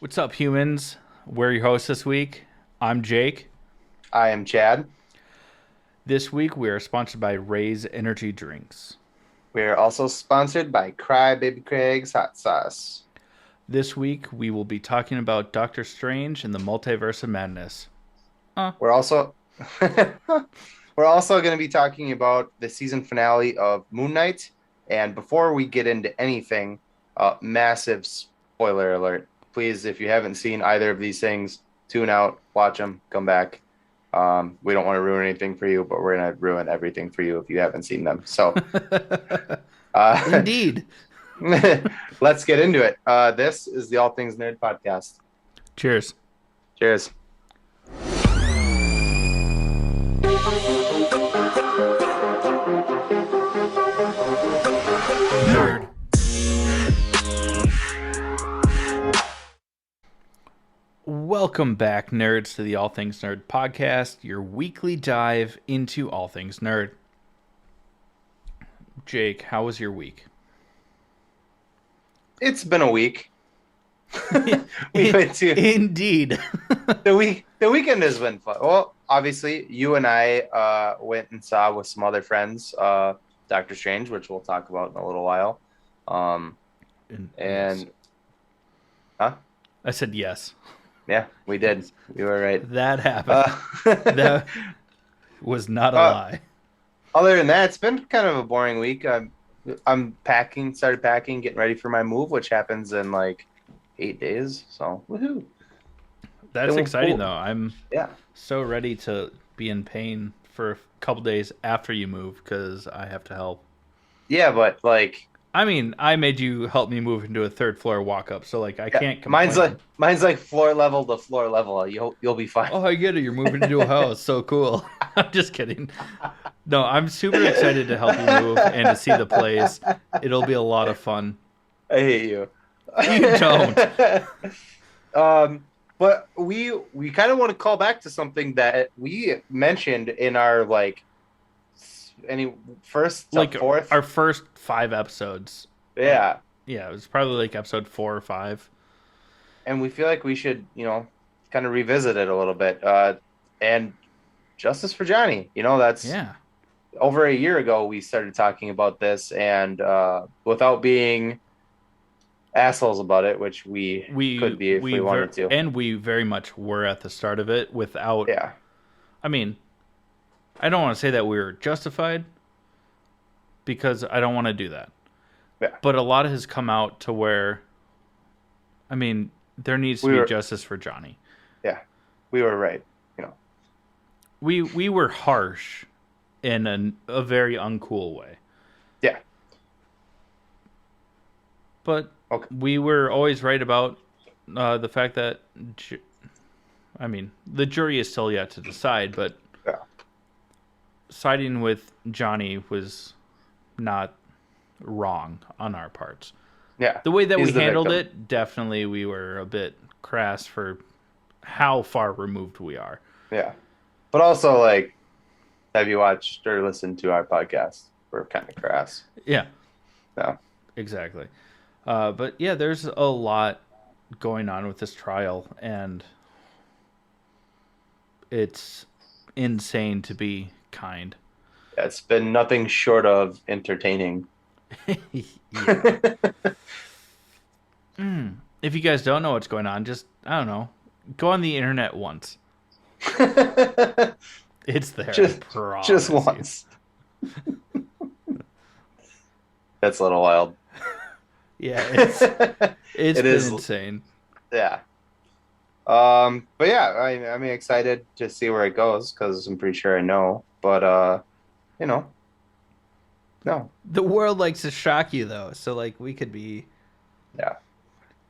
What's up, humans? We're your hosts this week. I'm Jake. I am Chad. This week, we are sponsored by Ray's Energy Drinks. We are also sponsored by Cry Baby Craig's Hot Sauce. This week, we will be talking about Doctor Strange and the Multiverse of Madness. We're also we're also going to be talking about the season finale of Moon Knight. And before we get into anything, massive spoiler alert. Please, if you haven't seen either of these things, tune out, watch them, come back. We don't want to ruin anything for you, but we're going to ruin everything for you if you haven't seen them. So, Indeed. let's get into it. This is the All Things Nerd podcast. Cheers. Cheers. Nerd. Welcome back, nerds, to the All Things Nerd podcast, your weekly dive into all things nerd. Jake, how was your week? It's been a week. We went to Indeed. the weekend has been fun. Well, obviously, you and I went and saw with some other friends Doctor Strange, which we'll talk about in a little while. And huh? I said yes. Yeah, we did. You were right. That happened. That was not a lie. Other than that, it's been kind of a boring week. I'm started packing, getting ready for my move, which happens in like 8 days. So, woohoo! That's exciting, though. I'm Yeah. so ready to be in pain for a couple days after you move because I have to help. Yeah, but like, I mean, I made you help me move into a third floor walk up, so like I can't complain. mine's like floor level to floor level. You'll be fine. Oh, I get it. You're moving into a house. So cool. I'm just kidding. No, I'm super excited to help you move and to see the place. It'll be a lot of fun. I hate you. You don't. But we kind of want to call back to something that we mentioned in our fourth, our first 5 episodes. Yeah. Yeah, it was probably like episode 4 or 5. And we feel like we should, kind of revisit it a little bit. And Justice for Johnny, that's over a year ago we started talking about this, and without being assholes about it, which we could be if we wanted to. And we very much were at the start of it without... Yeah. I mean, I don't want to say that we were justified because I don't want to do that. Yeah. But a lot has come out to where, I mean, there needs to be justice for Johnny. Yeah. We were right. We were harsh in a very uncool way. Yeah. But we were always right about the fact that, the jury is still yet to decide, but siding with Johnny was not wrong on our parts. Yeah. The way that we handled it, definitely we were a bit crass for how far removed we are. Yeah. But also, have you watched or listened to our podcast? We're kind of crass. Yeah. No. Exactly. But yeah, there's a lot going on with this trial, and it's insane to be kind. It's been nothing short of entertaining. If you guys don't know what's going on, just, I don't know, go on the internet once. It's there. Just once. That's a little wild. Yeah, it's been insane. Yeah. But yeah, I'm excited to see where it goes because I'm pretty sure I know. But no. The world likes to shock you, though, so we could be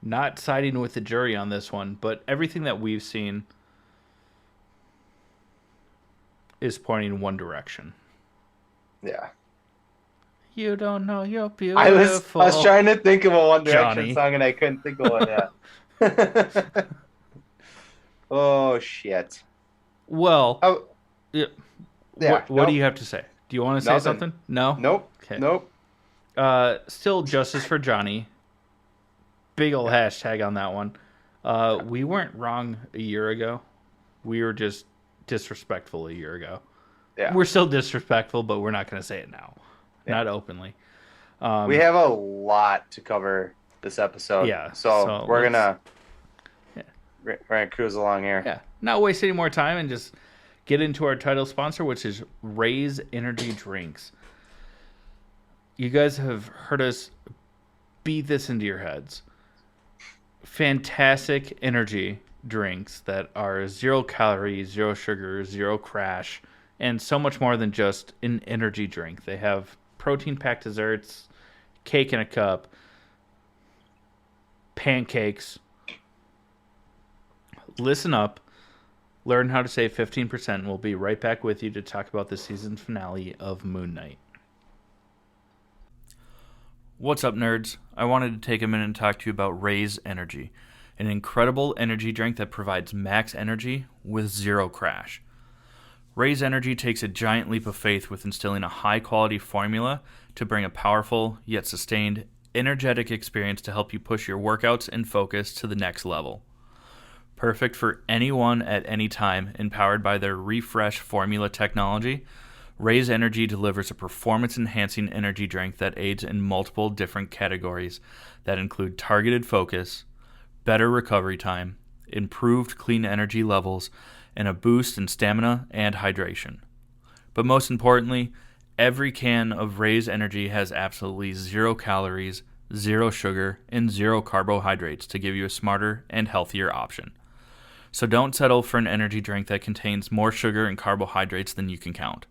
not siding with the jury on this one, but everything that we've seen is pointing in one direction. Yeah. You don't know you're beautiful. I was trying to think of a One Direction Johnny. song and I couldn't think of one yet. Oh shit. Well, what nope. do you have to say? Do you want to say something? No? Nope. Okay. Nope. Still justice for Johnny. Big old hashtag on that one. We weren't wrong a year ago. We were just disrespectful a year ago. Yeah. We're still disrespectful, but we're not going to say it now. Yeah. Not openly. We have a lot to cover this episode. Yeah. So we're gonna Yeah. we're gonna cruise along here. Yeah. Not waste any more time and just get into our title sponsor, which is Raise Energy Drinks. You guys have heard us beat this into your heads. Fantastic energy drinks that are 0 calories, 0 sugar, 0 crash, and so much more than just an energy drink. They have protein-packed desserts, cake in a cup, pancakes. Listen up. Learn how to save 15%. We'll be right back with you to talk about the season finale of Moon Knight. What's up, nerds? I wanted to take a minute and talk to you about Raise Energy, an incredible energy drink that provides max energy with 0 crash. Raise Energy takes a giant leap of faith with instilling a high-quality formula to bring a powerful, yet sustained, energetic experience to help you push your workouts and focus to the next level. Perfect for anyone at any time, empowered by their refresh formula technology, Raise Energy delivers a performance-enhancing energy drink that aids in multiple different categories that include targeted focus, better recovery time, improved clean energy levels, and a boost in stamina and hydration. But most importantly, every can of Raise Energy has absolutely 0 calories, 0 sugar, and 0 carbohydrates to give you a smarter and healthier option. So don't settle for an energy drink that contains more sugar and carbohydrates than you can count.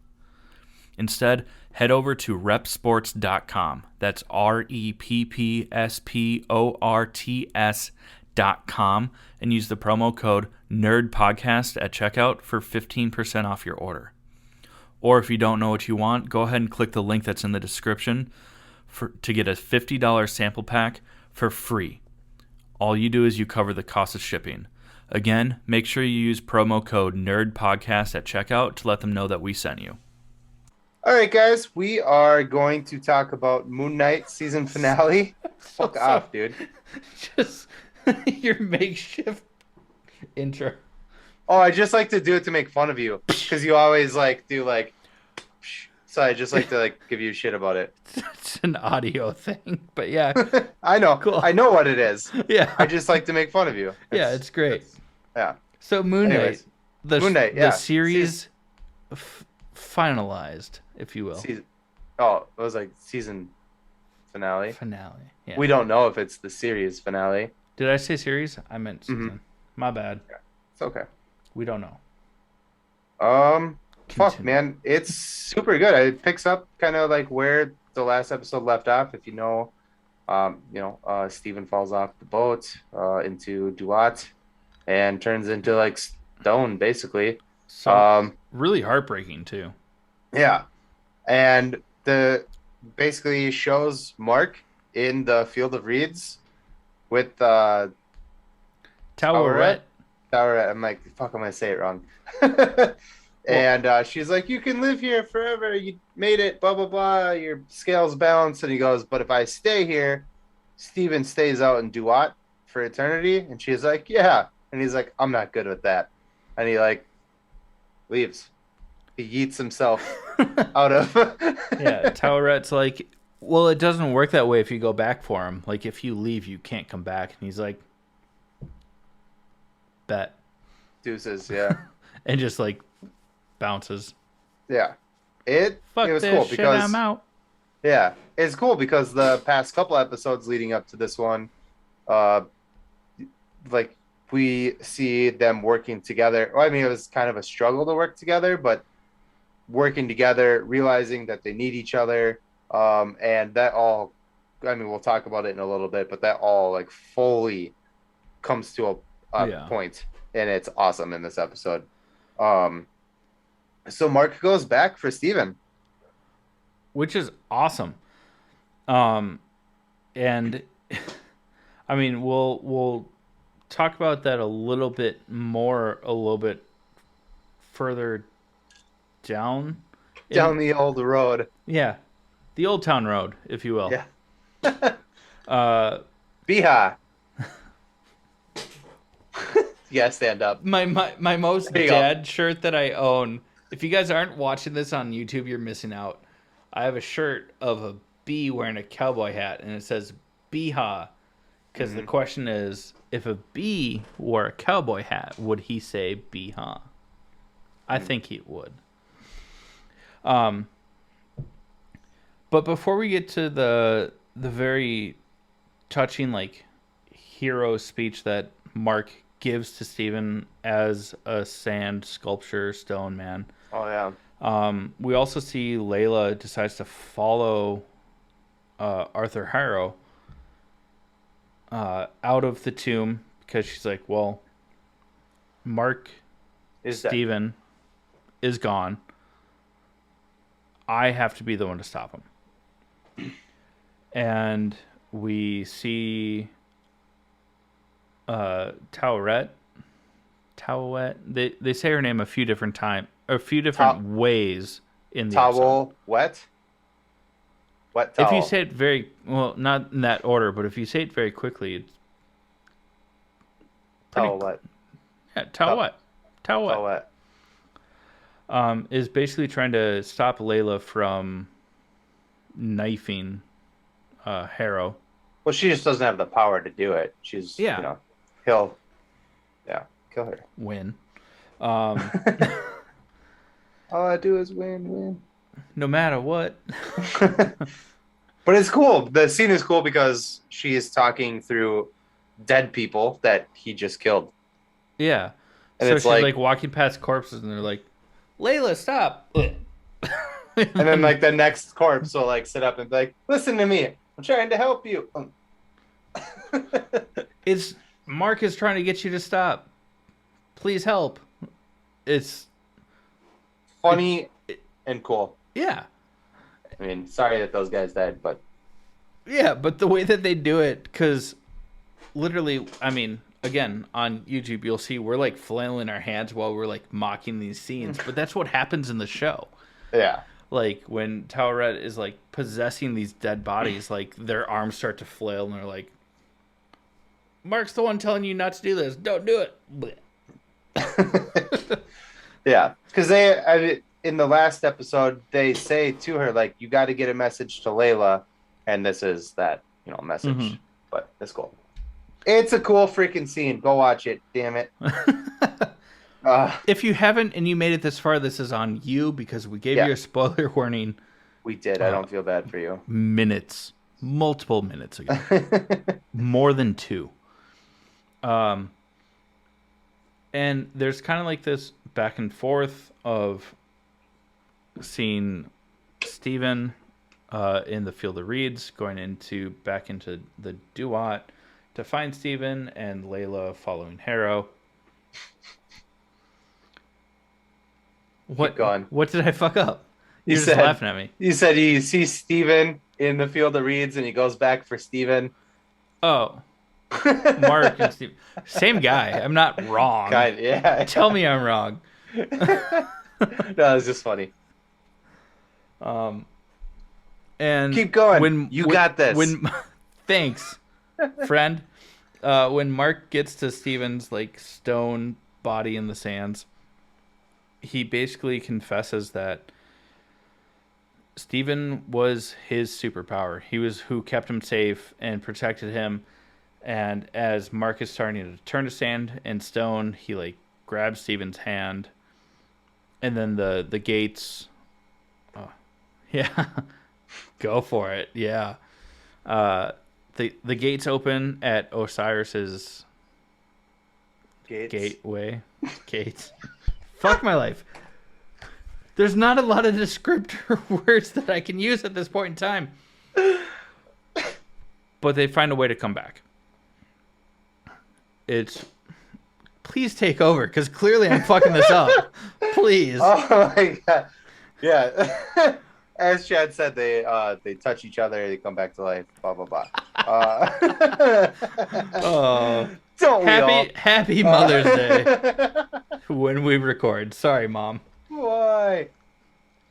Instead, head over to repsports.com. That's REPPSPORTS.com and use the promo code NERDPODCAST at checkout for 15% off your order. Or if you don't know what you want, go ahead and click the link that's in the description to get a $50 sample pack for free. All you do is you cover the cost of shipping. Again, make sure you use promo code NERDPODCAST at checkout to let them know that we sent you. All right, guys, we are going to talk about Moon Knight season finale. Fuck off, dude. Just your makeshift intro. Oh, I just like to do it to make fun of you because you always do so I just like to give you shit about it. It's an audio thing, but yeah. I know. Cool. I know what it is. Yeah. I just like to make fun of you. It's great. Yeah. So Moon Knight, the series finalized, if you will. It was season finale. Yeah. We don't know if it's the series finale. Did I say series? I meant season. Mm-hmm. My bad. Yeah, it's okay. We don't know. Fuck, man, it's super good. It picks up kind of where the last episode left off. If you know, Steven falls off the boat into Duat and turns into stone, basically. So really heartbreaking too. Yeah, and basically shows Mark in the field of reeds with Towerette. I'm like, fuck, I'm gonna say it wrong. And she's like, you can live here forever. You made it, blah, blah, blah. Your scale's balanced. And he goes, but if I stay here, Steven stays out in Duat for eternity. And she's like, yeah. And he's like, I'm not good with that. And he leaves. He yeets himself out of. Yeah, Towerette's like, well, it doesn't work that way if you go back for him. Like, if you leave, you can't come back. And he's like, bet. Deuces, yeah. And just bounces. Yeah. It was cool because I'm out. Yeah. It's cool because the past couple episodes leading up to this one, we see them working together. Well, I mean, it was kind of a struggle to work together, but working together, realizing that they need each other. And that all, I mean, we'll talk about it in a little bit, but that all fully comes to a point, and it's awesome in this episode. So Mark goes back for Steven, which is awesome. And I mean, we'll talk about that a little bit further down the old road. Yeah, the Old Town Road, if you will. Yeah. Biha. You gotta stand up. My most There you go. dad shirt that I own. If you guys aren't watching this on YouTube, you're missing out. I have a shirt of a bee wearing a cowboy hat, and it says "Beehaw." Because the question is, if a bee wore a cowboy hat, would he say "Beehaw"? I think he would. But before we get to the very touching like hero speech that Mark gives to Steven as a sand sculpture stone man, Oh yeah. we also see Layla decides to follow Arthur Harrow out of the tomb because she's like, well, Mark Steven is gone. I have to be the one to stop him. And we see Taweret. They say her name a few different ways in the episode. Towel wet. Wet towel. If you say it very well, not in that order, but if you say it very quickly, it's towel wet. Yeah, Taweret. Towel wet. Is basically trying to stop Layla from knifing Harrow. Well, she just doesn't have the power to do it. She's, he'll kill her. Win. All I do is win. No matter what. But it's cool. The scene is cool because she is talking through dead people that he just killed. Yeah. And so it's she's like walking past corpses and they're like, Layla, stop. And then like the next corpse will like sit up and be like, listen to me. I'm trying to help you. It's Mark is trying to get you to stop. Please help. It's funny and cool. Yeah. I mean, sorry that those guys died, but yeah, but the way that they do it, because literally, I mean, again, on YouTube, you'll see we're like flailing our hands while we're like mocking these scenes, but that's what happens in the show. Yeah. Like when Taweret is like possessing these dead bodies, like their arms start to flail and they're like, Mark's the one telling you not to do this. Don't do it. Yeah. Because in the last episode, they say to her, like, you got to get a message to Layla. And this is that, message. Mm-hmm. But it's cool. It's a cool freaking scene. Go watch it. Damn it. If you haven't and you made it this far, this is on you because we gave you a spoiler warning. We did. I don't feel bad for you. Multiple minutes ago. More than 2. And there's kind of like this back and forth of seeing Steven in the Field of Reeds going back into the Duat to find Steven, and Layla following Harrow. What did I fuck up? You're just laughing at me. You said you see Steven in the Field of Reeds and he goes back for Steven. Oh. Mark and Steven. Same guy. I'm not wrong. Yeah. Tell me I'm wrong. No, it's just funny. And keep going. You got this. Thanks, friend. When Mark gets to Steven's like stone body in the sands, he basically confesses that Steven was his superpower. He was who kept him safe and protected him. And as Mark is starting to turn to sand and stone, he like grabs Steven's hand, and then the gates. Oh, yeah, go for it. Yeah, the gates open at Osiris's gateway. Gates. Fuck my life. There's not a lot of descriptor words that I can use at this point in time. But they find a way to come back. Please take over, because clearly I'm fucking this up. Please. Oh my god. Yeah. As Chad said, they touch each other, they come back to life, blah blah blah. Don't happy Mother's Day when we record. Sorry, Mom. Why?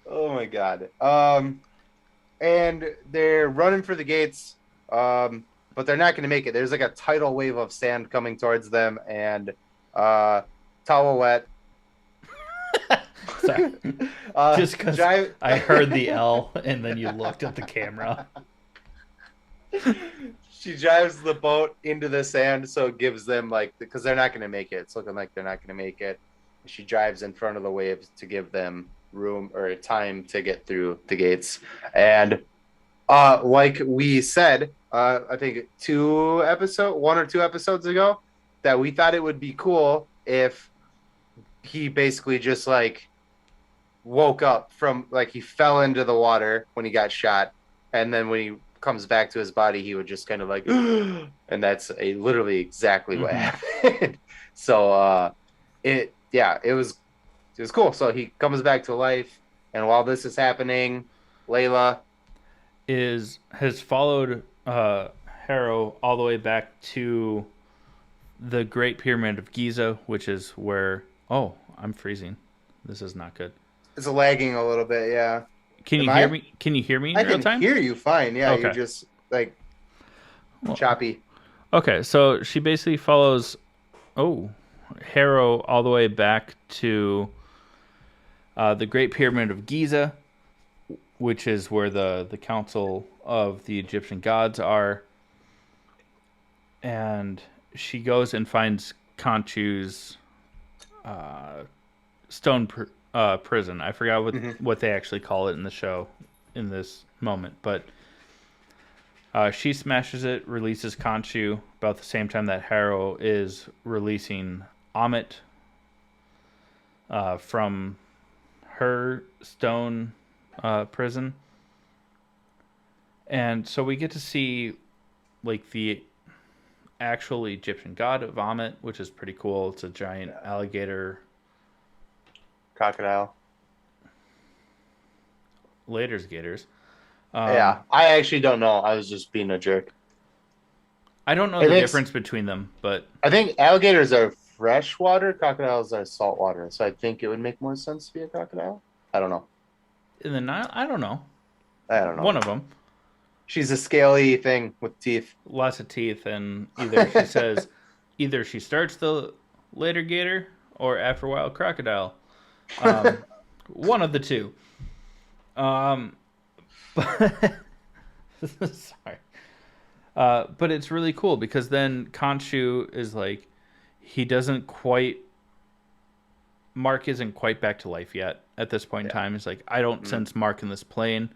Oh my god. And they're running for the gates, but they're not going to make it. There's like a tidal wave of sand coming towards them, and Towel wet. Sorry. Just because Drive. I heard the L and then you looked at the camera. She drives the boat into the sand, so it gives them like because they're not going to make it. It's looking like they're not going to make it. She drives in front of the waves to give them room or time to get through the gates. And like we said, I think one or two episodes ago, that we thought it would be cool if he basically just like woke up from like he fell into the water when he got shot, and then when he comes back to his body, he would just kind of like, and that's literally exactly what happened. So it was cool. So he comes back to life, and while this is happening, Layla has followed Harrow all the way back to the Great Pyramid of Giza, which is where... Oh, I'm freezing. This is not good. is lagging a little bit. Yeah. Can you hear me? Can you hear me in I real can time? hear you fine. Yeah, Okay. you're just like choppy. Okay, so she basically follows Harrow all the way back to the Great Pyramid of Giza, which is where the council of the Egyptian gods are. And she goes and finds Khonshu's stone prison. I forgot what they actually call it in the show in this moment, but she smashes it, releases Khonshu about the same time that Harrow is releasing Amit from her stone prison. And so we get to see like the actual Egyptian god of Amit, which is pretty cool. It's a giant alligator. Crocodile. Later's gators. Yeah, I actually don't know. I was just being a jerk. I don't know the difference between them, but I think alligators are freshwater, crocodiles are saltwater. So I think it would make more sense to be a crocodile. I don't know. in the Nile, I don't know. I don't know. One of them. She's a scaly thing with teeth. Lots of teeth, and either she starts the later gator or after a while crocodile. One of the two. But sorry. But it's really cool because then Khonshu is like, Mark isn't quite back to life yet at this point in time. He's like, I don't sense Mark in this plane.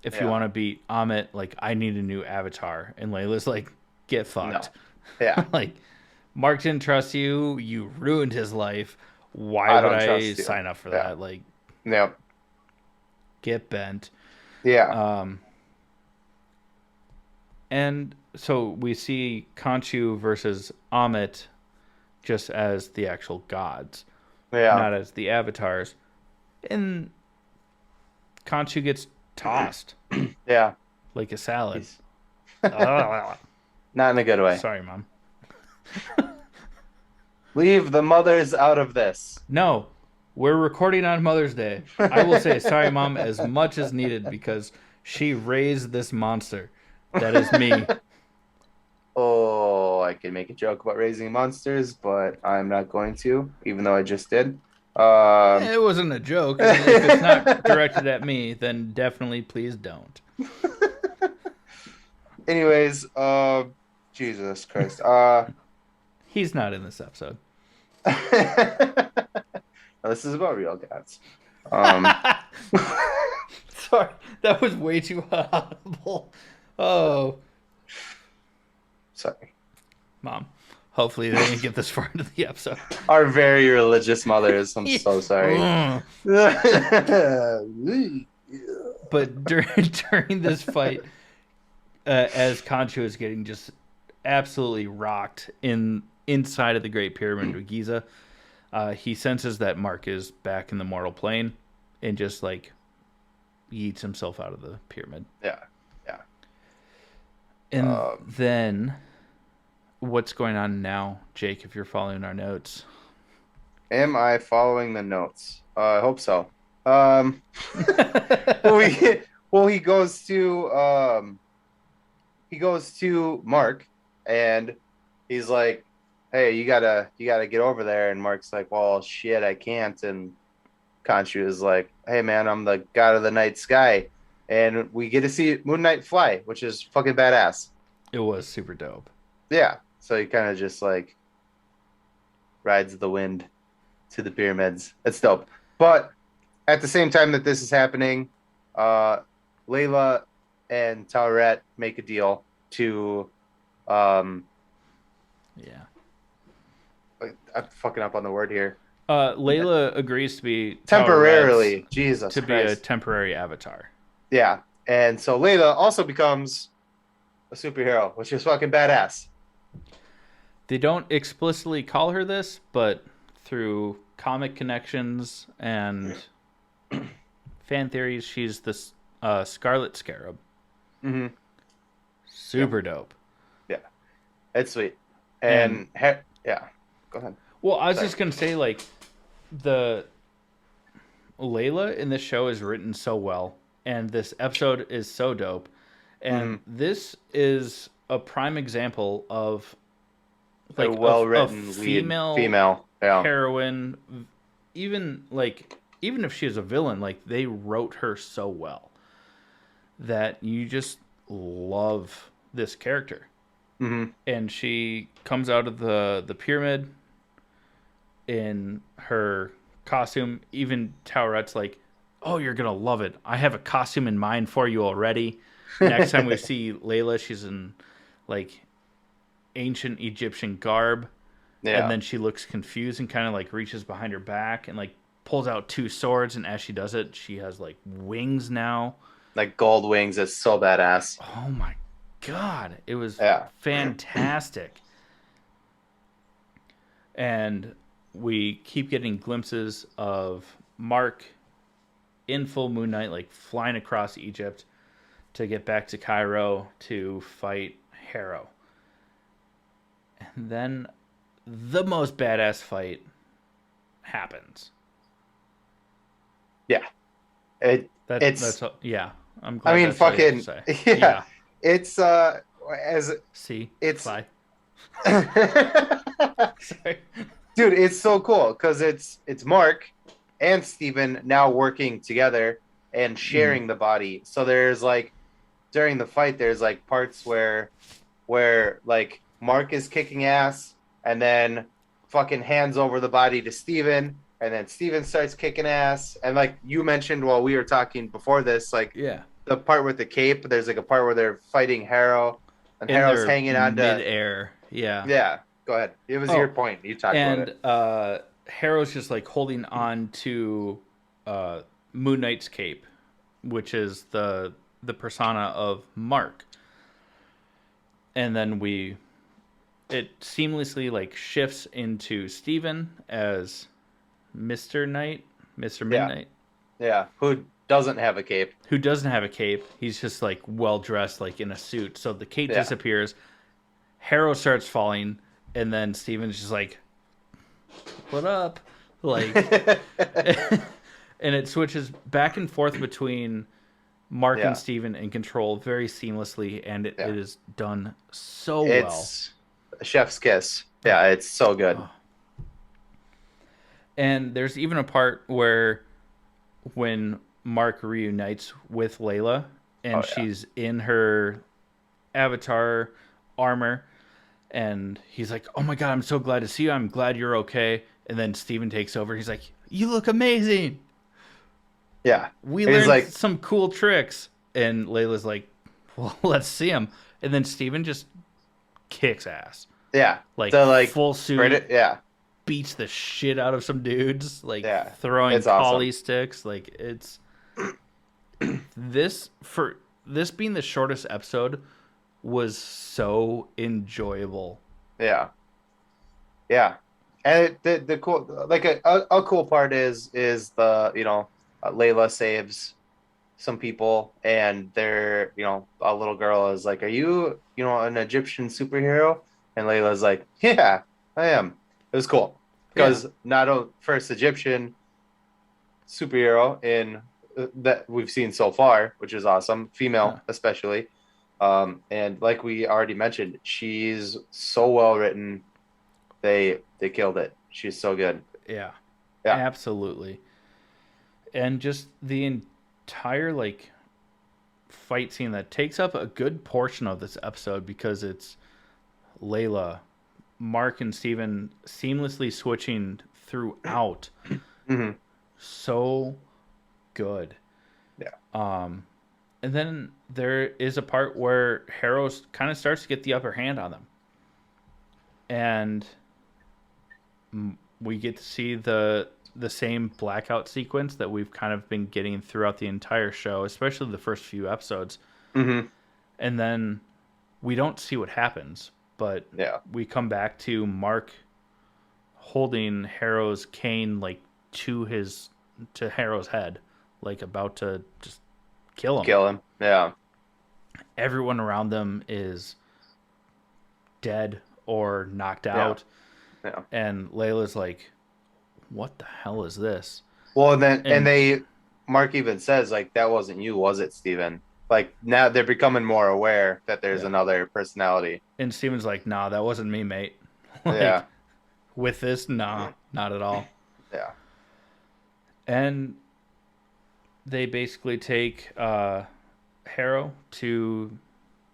If you want to beat Amit, like, I need a new avatar. And Layla's like, get fucked. No. Yeah. Like, Mark didn't trust you. You ruined his life. Why would I sign up for that? Like, yep. Get bent. Yeah. And so we see Khonshu versus Amit just as the actual gods, not as the avatars. And Khonshu gets tossed. Yeah. Like a salad. Not in a good way. Sorry, Mom. Leave the mothers out of this. No, we're recording on Mother's Day. I will say sorry, Mom, as much as needed because she raised this monster. That is me. Oh, I could make a joke about raising monsters, but I'm not going to, even though I just did. It wasn't a joke. If it's not directed at me, then definitely please don't. Anyways, Jesus Christ. He's not in this episode. This is about real cats. Sorry, that was way too audible. Oh. Sorry. Mom. Hopefully they didn't get this far into the episode. Our very religious mothers. I'm so sorry. But during this fight, as Khonshu is getting just absolutely rocked inside of the Great Pyramid of Giza, he senses that Mark is back in the mortal plane and just like yeets himself out of the pyramid. Yeah. And then what's going on now, Jake, if you're following our notes? Am I following the notes? I hope so. He goes to Mark and he's like, hey, you gotta get over there. And Mark's like, well, shit, I can't. And Khonshu is like, hey, man, I'm the god of the night sky. And we get to see Moon Knight fly, which is fucking badass. It was super dope. Yeah. So he kind of just like rides the wind to the pyramids. That's dope. But at the same time that this is happening, uh, Layla and Taweret make a deal to, um, Yeah. I'm fucking up on the word here. Layla agrees to be Tawaret's Temporarily, Jesus to be a Christ. temporary avatar. Yeah. And so Layla also becomes a superhero, which is fucking badass. They don't explicitly call her this, but through comic connections and fan theories, she's the Scarlet Scarab. Mm-hmm. Super dope. Yeah. It's sweet. And Yeah. Go ahead. well, I was Sorry. just gonna say like the Layla in this show is written so well, and this episode is so dope, and Mm-hmm. this is a prime example of A like a well-written lead female female. Yeah. heroine, even like even if she is a villain, like they wrote her so well that you just love this character. Mm-hmm. And she comes out of the pyramid in her costume. Even Towerette's like, "Oh, you're gonna love it. I have a costume in mind for you already." Next time we see Layla, she's in like ancient Egyptian garb, and Yeah. then she looks confused and kind of like reaches behind her back and like pulls out two swords. And as she does it, she has like wings now. Like gold wings is so badass. Oh my god, it was Yeah. fantastic. And we keep getting glimpses of Mark in full Moon Knight, like flying across Egypt to get back to Cairo to fight Harrow. And then the most badass fight happens. Yeah. It it's That's yeah. I'm I glad mean that's all you have to fucking say. yeah. Yeah. It's as See, it's fly. dude, Sorry. it's so cool because it's Mark and Steven now working together and Mm. sharing the body. So there's like during the fight there's like parts where like Mark is kicking ass and then fucking hands over the body to Steven and then Steven starts kicking ass and like you mentioned while we were talking before this like Yeah. the part with the cape there's like a part where they're fighting Harrow and In Harrow's their hanging on to midair. Yeah. yeah go ahead it was your Oh, point you talked about and it Harrow's just like holding on to Moon Knight's cape, which is the persona of Mark. And then it seamlessly like shifts into Steven as Mr. Knight, Mr. yeah Midnight, yeah who doesn't have a cape who doesn't have a cape. He's just like well dressed, like in a suit. So the cape yeah disappears. Harrow starts falling, and then Steven's just like, "What up?" Like, and it switches back and forth between Mark yeah and Steven in control very seamlessly, and yeah it is done so well. it's a chef's kiss yeah it's so good And there's even a part where when Mark reunites with Layla oh and yeah she's in her avatar armor and he's like, "Oh my god, I'm so glad to see you. I'm glad you're okay." And then Steven takes over. He's like, "You look amazing. yeah We and he's learned like some cool tricks." And Layla's like, "Well, let's see them." And then Steven just kicks ass. yeah Like so like full suit, credit yeah beats the shit out of some dudes, like yeah throwing it's awesome collie sticks. Like it's this being the shortest episode was so enjoyable. yeah yeah and the cool like a cool part is the Layla saves some people and they're a little girl is like are you an Egyptian superhero and Layla's like yeah I am it was cool Yeah, because not a first Egyptian superhero in that we've seen so far which is awesome yeah. female especially and like we already mentioned she's so well written They killed it. She's so good. Yeah, Yeah. absolutely. And just the entire like fight scene that takes up a good portion of this episode because it's Layla, Mark, and Steven seamlessly switching throughout. Hmm. So good. Yeah. And then there is a part where Harrow kind of starts to get the upper hand on them. And we get to see the same blackout sequence that we've kind of been getting throughout the entire show, especially the first few episodes. Hmm. And then we don't see what happens, but Yeah. we come back to Mark holding Harrow's cane like to Harrow's head, like about to just kill him. Kill him. Yeah. Everyone around them is dead or knocked Yeah. out, Yeah. and Layla's like, "What the hell is this?" Well, and And Mark even says like that wasn't you, was it, Steven? Like now they're becoming more aware that there's yeah, another personality. and Steven's like, "Nah, that wasn't me, mate." Like Yeah. with this, nah, not at all. Yeah. And they basically take Harrow to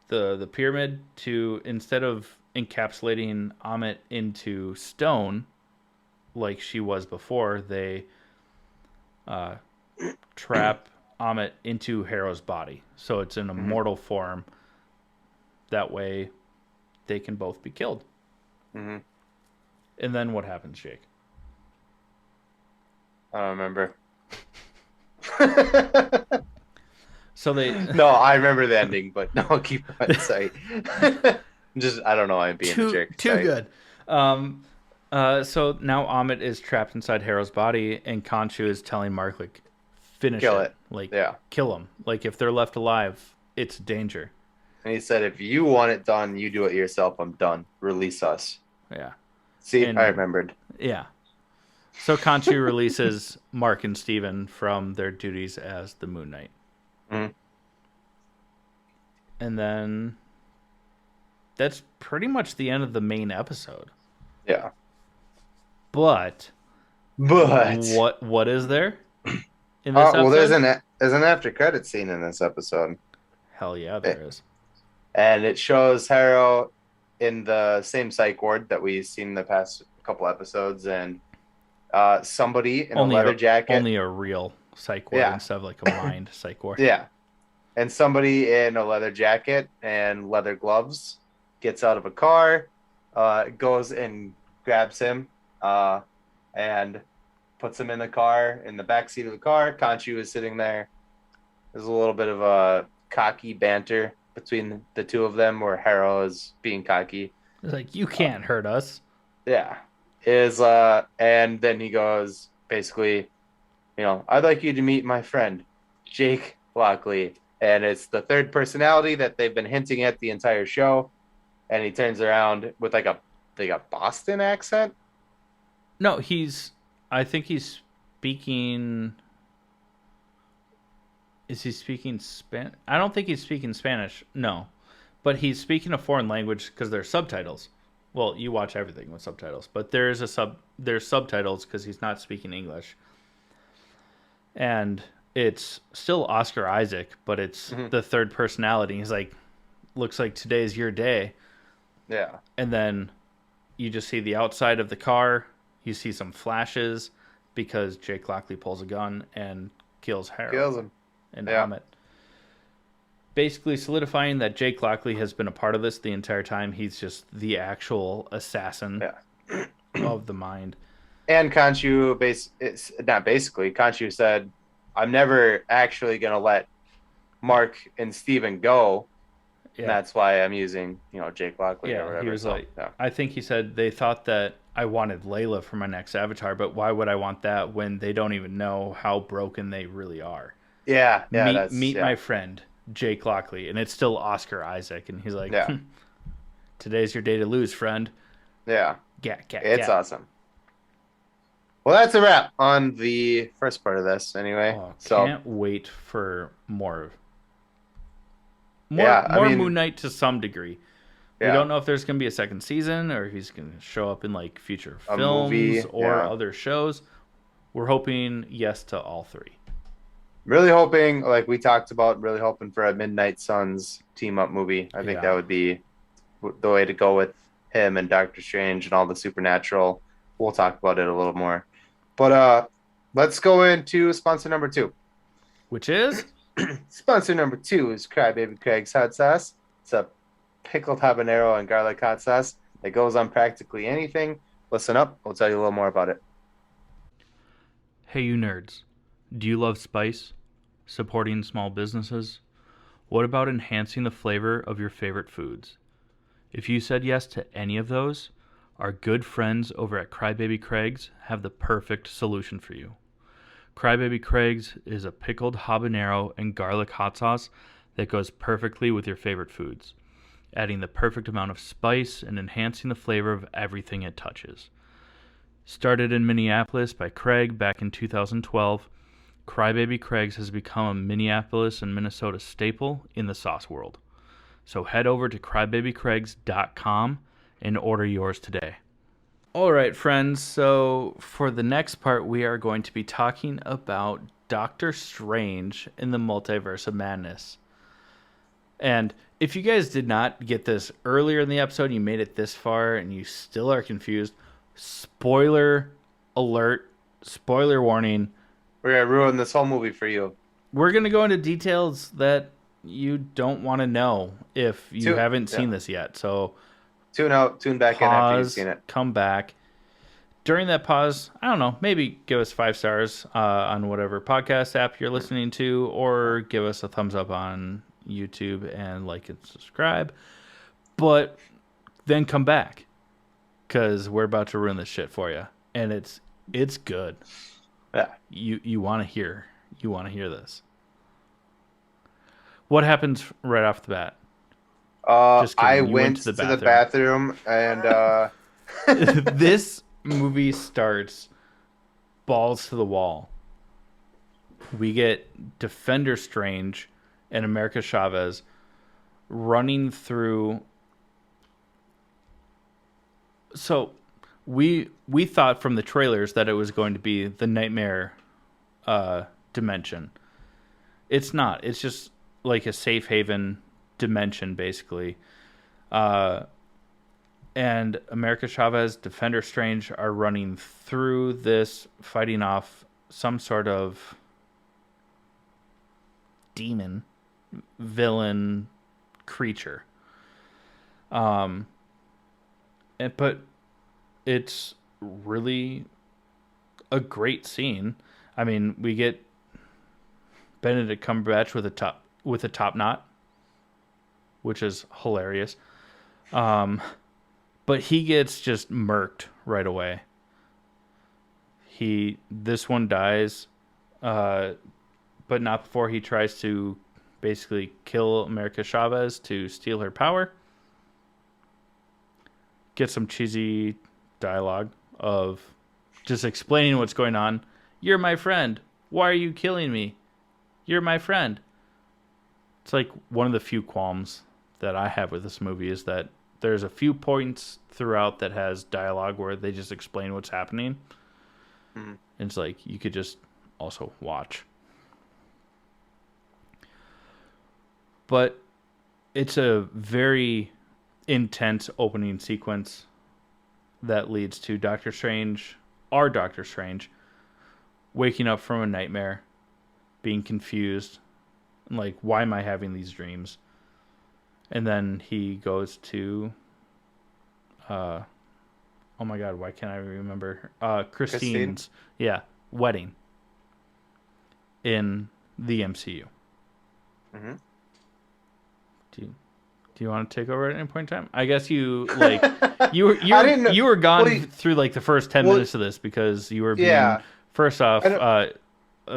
the pyramid to, instead of encapsulating Amit into stone like she was before, they uh, trap Amit into Harrow's body, so it's in a Hmm. mortal form. That way, they can both be killed. Hmm. And then what happens, Jake? I don't remember. So they No, I remember the ending, but no, keep on sight. Just I don't know. I'm being a jerk. too Sorry. good. Um, so now Amit is trapped inside Harrow's body, and Khonshu is telling Mark, like, finish Kill it, it. like, Yeah. kill him. Like, if they're left alive, it's danger. And he said, if you want it done, you do it yourself. I'm done. Release us. Yeah, See, I and remembered. yeah. So Khonshu releases Mark and Steven from their duties as the Moon Knight, Mhm. and then that's pretty much the end of the main episode. Yeah. But But what is there in this episode? well, there's an after credit scene in this episode, Hell yeah, there is. and it shows Harrow in the same psych ward that we've seen the past couple episodes, and somebody in a leather jacket. Only a real psych ward Yeah. instead of like a mind psych ward. Yeah. And somebody in a leather jacket and leather gloves gets out of a car, goes and grabs him, and puts him in the car, in the back seat of the car. Khonshu is sitting there. There's a little bit of a cocky banter between the two of them where Harrow is being cocky. It's like, you can't hurt us. Yeah. And then he goes, basically, I'd like you to meet my friend, Jake Lockley. And it's the third personality that they've been hinting at the entire show. And he turns around with like a Boston accent. No, I think he's speaking. Is he speaking Spanish? I don't think he's speaking Spanish. No, but he's speaking a foreign language because there's subtitles. Well, you watch everything with subtitles, but there's subtitles because he's not speaking English, and it's still Oscar Isaac, but it's the third personality. He's like, looks like today's your day. Yeah. And then you just see the outside of the car. You see some flashes because Jake Lockley pulls a gun and kills Harrow. Kills him. And Yeah. Amit. Basically solidifying that Jake Lockley has been a part of this the entire time. He's just the actual assassin of the mind. And Khonshu, it's not basically, Khonshu said, I'm never actually going to let Mark and Steven go. Yeah. And that's why I'm using, Jake Lockley or whatever. He was So, like, yeah. I think he said they thought that I wanted Layla for my next avatar, but why would I want that when they don't even know how broken they really are? Yeah. Meet my friend, Jake Lockley. And it's still Oscar Isaac. And he's like, Yeah. Today's your day to lose, friend. Yeah. It's It's awesome. Well, that's a wrap on the first part of this, anyway. Oh, so can't wait for more Yeah, I mean- Moon Knight to some degree. We Yeah, don't know if there's going to be a second season or if he's going to show up in like future a films movie. or Yeah, other shows. We're hoping yes to all three. really hoping, like we talked about, really hoping for a Midnight Suns team up movie. I think that Yeah. would be the way to go with him and Doctor Strange and all the supernatural. We'll talk about it a little more. But let's go into sponsor number two. Which is Sponsor number two is Crybaby Craig's hot sauce. It's a pickled habanero and garlic hot sauce that goes on practically anything. Listen up, I'll tell you a little more about it. hey, you nerds. Do you love spice? Supporting small businesses? What about enhancing the flavor of your favorite foods? If you said yes to any of those, our good friends over at Crybaby Craig's have the perfect solution for you. Crybaby Craig's is a pickled habanero and garlic hot sauce that goes perfectly with your favorite foods, adding the perfect amount of spice and enhancing the flavor of everything it touches. Started in Minneapolis by Craig back in 2012, Crybaby Craig's has become a Minneapolis and Minnesota staple in the sauce world. So head over to crybabycraigs.com and order yours today. All right, friends. So for the next part, we are going to be talking about Doctor Strange in the Multiverse of Madness. And if you guys did not get this earlier in the episode, you made it this far and you still are confused, spoiler alert, spoiler warning. We're gonna ruin this whole movie for you. We're going to go into details that you don't want to know if you haven't seen this yet. So tune out, tune back in after you've pause, seen it. come back. During that pause, I don't know, maybe give us 5 stars on whatever podcast app you're listening to, or give us a thumbs up on YouTube and like and subscribe. But then come back, because we're about to ruin this shit for you, and it's good. Yeah. You want to hear this. What happens right off the bat? Just kidding, I you went to the bathroom and This movie starts balls to the wall. We get Defender Strange and America Chavez running through. So we thought from the trailers that it was going to be the nightmare dimension. It's not. It's just like a safe haven dimension, basically. And America Chavez, Defender Strange are running through this, fighting off some sort of demon, villain, creature. But it's really a great scene. I mean, we get Benedict Cumberbatch with a top knot, which is hilarious. But he gets just murked right away. This one dies, but not before he tries to basically kill America Chavez to steal her power. Get some cheesy dialogue of just explaining what's going on. You're my friend. Why are you killing me? You're my friend. It's like one of the few qualms that I have with this movie is that there's a few points throughout that has dialogue where they just explain what's happening. Mm-hmm. And it's like you could just also watch. But it's a very intense opening sequence that leads to our Doctor Strange, waking up from a nightmare, being confused, and like, why am I having these dreams? And then he goes to, oh my God, why can't I remember? Christine's, wedding in the MCU. Mm-hmm. Do you want to take over at any point in time? I guess you like you were gone through like the first 10 minutes of this because you were being first off a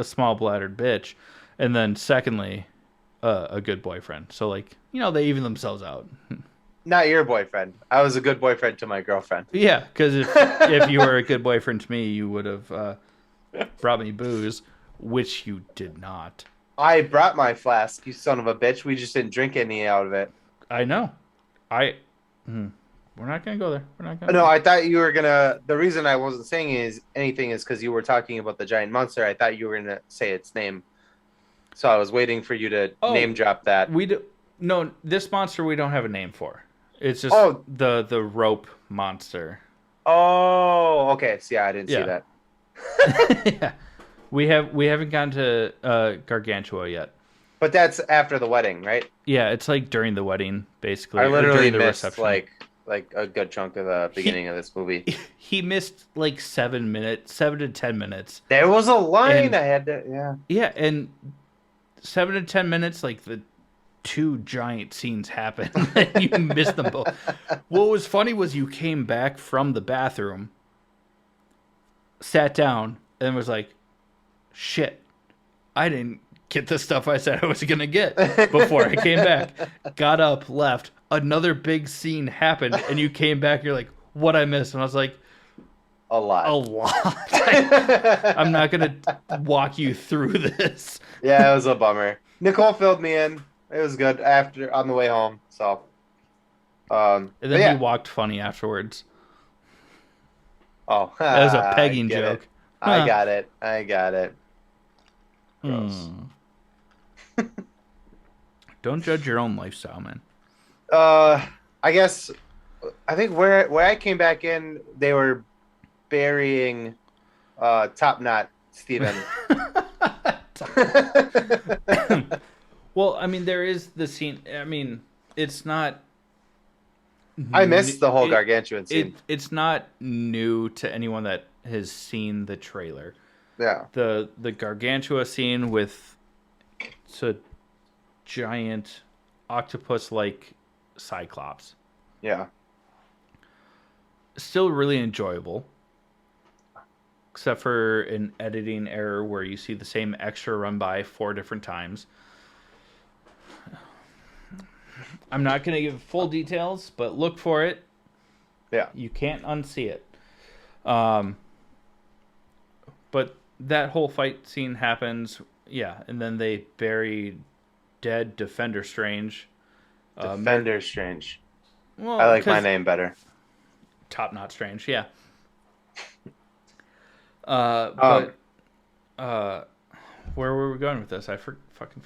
small bladdered bitch, and then secondly a good boyfriend. So like they even themselves out. Not your boyfriend. I was a good boyfriend to my girlfriend. Yeah, because if you were a good boyfriend to me, you would have brought me booze, which you did not. I brought my flask, you son of a bitch. We just didn't drink any out of it. I know. We're not gonna go there. We're not gonna. No, I thought you were gonna. The reason I wasn't saying is anything is because you were talking about the giant monster. I thought you were gonna say its name, so I was waiting for you to Oh, name drop that. we do. No, this monster we don't have a name for. It's just Oh, the rope monster. oh, okay. See, I didn't see Yeah, that. yeah. We haven't gotten to Gargantua yet. But that's after the wedding, right? Yeah, it's like during the wedding, I basically, or literally during the missed reception. like a good chunk of the He beginning of this movie. he missed like 7 minutes, 7 to 10 minutes, There was a line and I had to, yeah. yeah, and 7 to 10 minutes, like the two giant scenes happen, and you missed them both. What was funny was you came back from the bathroom, sat down, and was like, "Shit, I didn't get the stuff I said I was gonna get before I came back." Got up, left. Another big scene happened, and you came back. You're like, "What I missed?" And I was like, A lot. "A lot." I'm not gonna walk you through this. Yeah, it was a bummer. Nicole filled me in. It was good after on the way home. So, And but then he yeah. walked funny afterwards. Oh, That was a I pegging get it. joke. I Huh. got it. I got it. Gross. Hmm. Don't judge your own lifestyle, man. Uh, I guess I think where I came back in, they were burying Top Knot Steven. Well, I mean, there is the scene. I mean, it's not. I missed the whole It, gargantuan scene. it's not new to anyone that has seen the trailer. Yeah. The Gargantua scene with it's a giant octopus-like cyclops. Yeah. Still really enjoyable, except for an editing error where you see the same extra run by 4 different times. I'm not going to give full details, but look for it. Yeah. You can't unsee it. But that whole fight scene happens, yeah, and then they bury dead Defender Strange. Defender Strange. Well, I like my 'cause name better. Top Knot Strange, yeah. Um, But where were we going with this? Fucking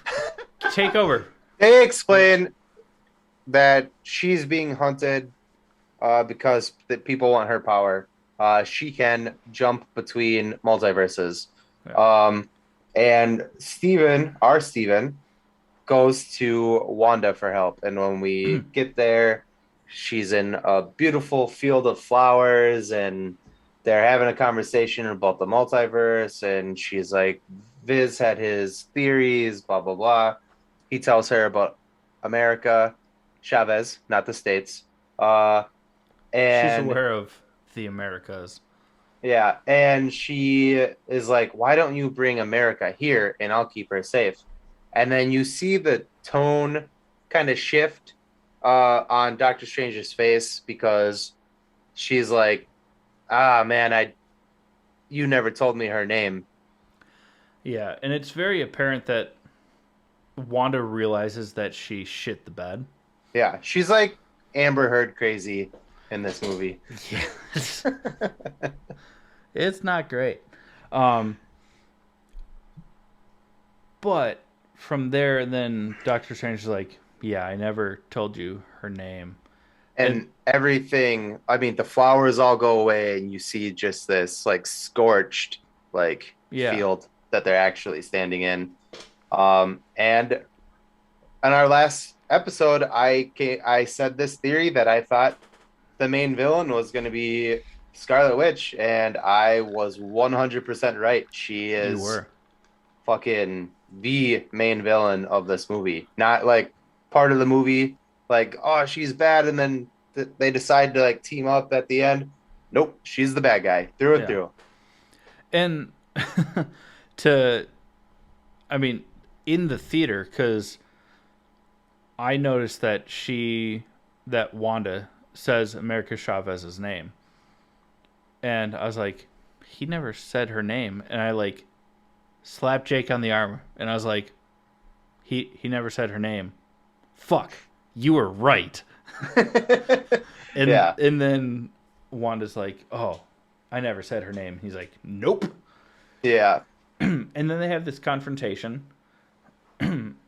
take over. they explain that she's being hunted because the people want her power. She can jump between multiverses. Yeah. And Steven, our Steven, goes to Wanda for help. And when we get there, she's in a beautiful field of flowers and they're having a conversation about the multiverse. And she's like, Viz had his theories, blah, blah, blah. He tells her about America, Chavez, not the States. She's And aware of the Americas. yeah, and she is like, why don't you bring America here and I'll keep her safe? And then you see the tone kind of shift on Doctor Strange's face because she's like, ah, man, you never told me her name. Yeah, and it's very apparent that Wanda realizes that she shit the bed. Yeah, she's like Amber Heard crazy in this movie. Yes. It's not great. Um, but from there, then Doctor Strange is like, yeah, I never told you her name. And everything, I mean, the flowers all go away and you see just this like scorched like Yeah. field that they're actually standing in. And in our last episode, I said this theory that I thought the main villain was going to be Scarlet Witch, and I was 100% right. She You is were. fucking the main villain of this movie. Not like part of the movie, like, oh, she's bad, and then they decide to like team up at the end. Nope, she's the bad guy through and Yeah. through. And I mean, in the theater, because I noticed that Wanda says America Chavez's name. And I was like, he never said her name. And I like slapped Jake on the arm. And I was like, he never said her name. Fuck, you were right. And Yeah. and then Wanda's like, "Oh, I never said her name." He's like, "Nope." Yeah. And then they have this confrontation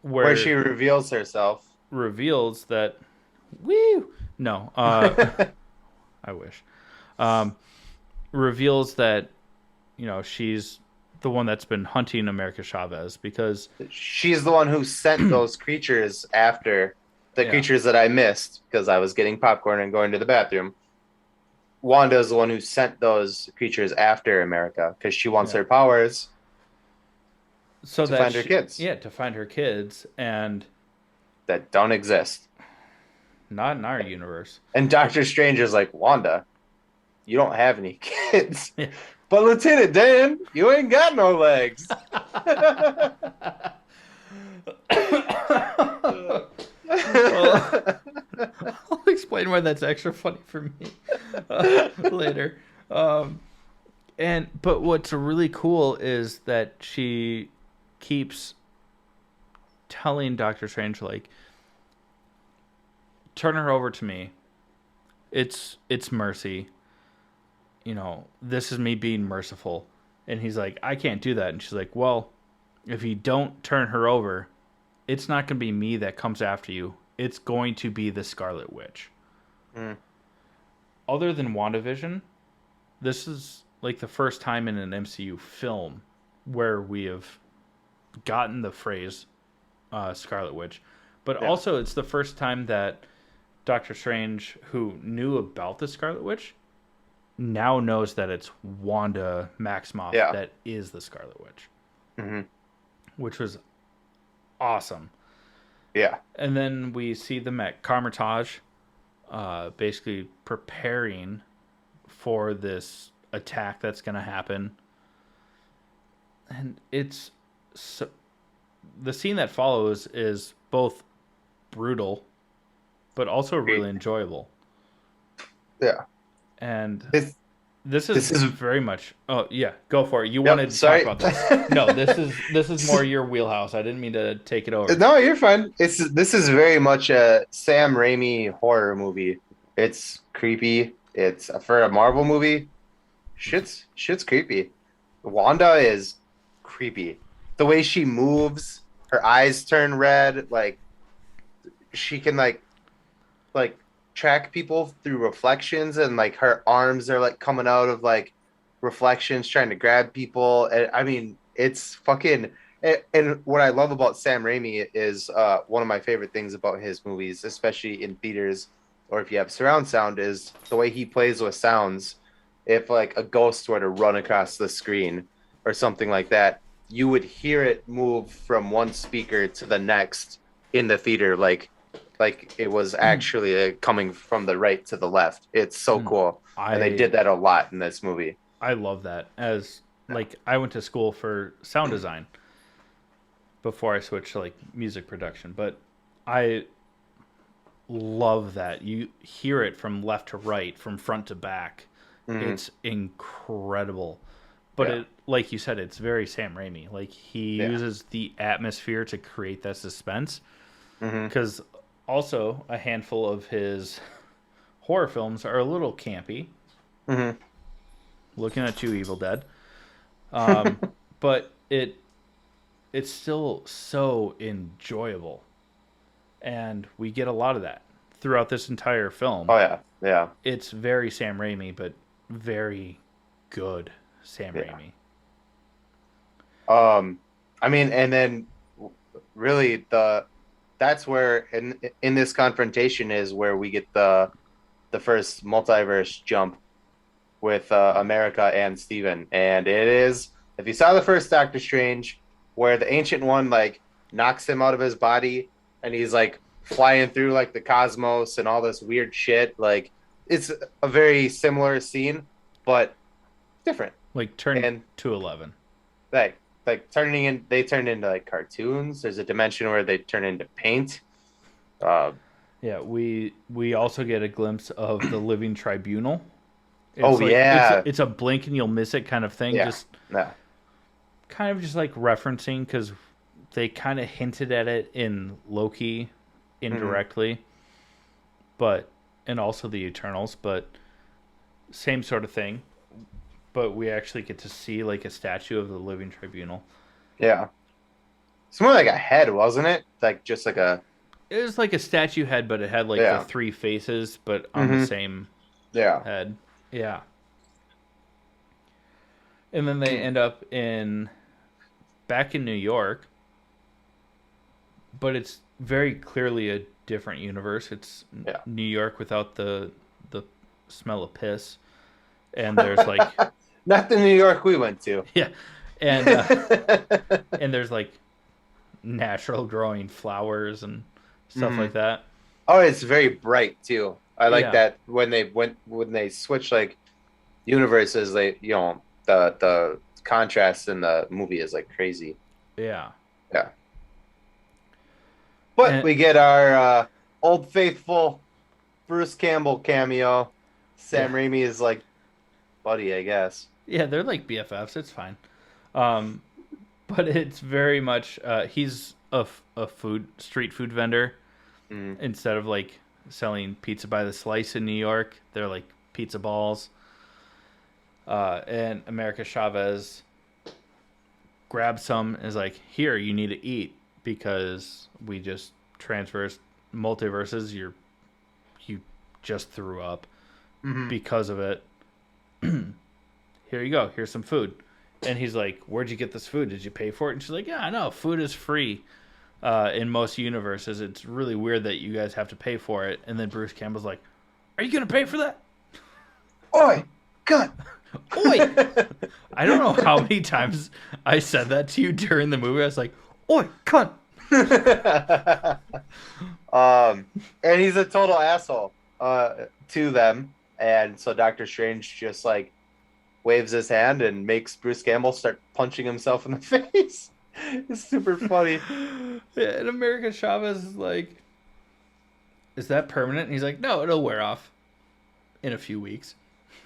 Where she where reveals herself. reveals that, woo, no, I wish, um, reveals that she's the one that's been hunting America Chavez because She's the one who sent those creatures after the yeah, creatures that I missed because I was getting popcorn and going to the bathroom. Wanda is the one who sent those creatures after America because she wants yeah, her powers so to that find her she, kids yeah, to find her kids, and that don't exist. not in our universe. And Doctor Strange is like, Wanda, you don't have any kids. Yeah. But Lieutenant Dan, you ain't got no legs. Well, I'll explain why that's extra funny for me later. Um, but what's really cool is that she keeps telling Doctor Strange, like, turn her over to me. It's mercy. This is me being merciful. And he's like, I can't do that. And she's like, well, if you don't turn her over, it's not going to be me that comes after you. It's going to be the Scarlet Witch. Mm. Other than WandaVision, this is like the first time in an MCU film where we have gotten the phrase Scarlet Witch. But Yeah. also, it's the first time that Doctor Strange, who knew about the Scarlet Witch, now knows that it's Wanda Maximoff Yeah. that is the Scarlet Witch, Mm-hmm. which was awesome. Yeah. And then we see them at Carmitage, basically preparing for this attack that's going to happen. And it's so, the scene that follows is both brutal, but also really enjoyable. Yeah. And This, this this is is very much. Oh yeah, go for it. You Yep, wanted to sorry. talk about this. No, this is more your wheelhouse. I didn't mean to take it over. No, you're fine. This is very much a Sam Raimi horror movie. It's creepy. It's for a Marvel movie. Shit's creepy. Wanda is creepy. The way she moves, her eyes turn red, like she can like track people through reflections and like her arms are like coming out of like reflections trying to grab people. And I mean, it's fucking and what I love about Sam Raimi is one of my favorite things about his movies, especially in theaters or if you have surround sound, is the way he plays with sounds. If like a ghost were to run across the screen or something like that, you would hear it move from one speaker to the next in the theater, like it was actually coming from the right to the left. It's so cool, and they I did that a lot in this movie. I love that. As like I went to school for sound design before I switched to like music production, but I love that you hear it from left to right, from front to back. Mm-hmm. It's incredible. But Yeah, it, like you said, it's very Sam Raimi. Like he yeah, uses the atmosphere to create that suspense. mm-hmm. Because also a handful of his horror films are a little campy. Mm-hmm. Looking at you, Evil Dead. Um, but it's still so enjoyable, and we get a lot of that throughout this entire film. Oh yeah, yeah, It's very Sam Raimi, but very good Sam yeah. Raimi. I mean, and then really that's where in this confrontation is where we get the first multiverse jump with America and Steven. And it is, if you saw the first Doctor Strange, where the Ancient One like knocks him out of his body and he's like flying through like the cosmos and all this weird shit, like it's a very similar scene, but different. Like turn And to 11. like turning in, they turn into like cartoons. There's a dimension where they turn into paint. Uh, Yeah, we also get a glimpse of the Living Tribunal. oh It's like yeah, it's a blink and you'll miss it kind of thing. yeah, Just yeah, kind of just like referencing because they kind of hinted at it in Loki mm-hmm. indirectly. but and also the Eternals, but same sort of thing. But we actually get to see like a statue of the Living Tribunal. Yeah. It's more like a head, wasn't it? Like just like a It was like a statue head, but it had like the yeah. three faces, but on the Mm-hmm. same Yeah. head. Yeah. And then they end up in back in New York, but it's very clearly a different universe. It's Yeah. New York without the smell of piss, and there's like Not the New York we went to. yeah, and and there's like natural growing flowers and stuff Hmm. like that. Oh, it's very bright too. I like Yeah, that when they switch like universes, they the contrast in the movie is like crazy. yeah, Yeah. But and we get our old faithful Bruce Campbell cameo. yeah, Sam Raimi is like buddy, I guess. yeah. They're like BFFs. It's fine. Um, but it's very much he's a food street food vendor Mm. instead of like selling pizza by the slice in New York. They're like pizza balls. And America Chavez grabs some and is like, "Here, you need to eat because we just transversed multiverses. You just threw up Hmm. because of it. Here you go. Here's some food." And he's like, "Where'd you get this food? Did you pay for it?" And she's like, "Yeah, I know. Food is free in most universes. It's really weird that you guys have to pay for it." And then Bruce Campbell's like, "Are you gonna pay for that?" Oi, cut. Oi! I don't know how many times I said that to you during the movie. I was like, "Oi, cunt!" And he's a total asshole to them, and so Doctor Strange just like waves his hand and makes Bruce Campbell start punching himself in the face. It's super funny. Yeah, and America Chavez is like, "Is that permanent?" And he's like, "No, it'll wear off in a few weeks."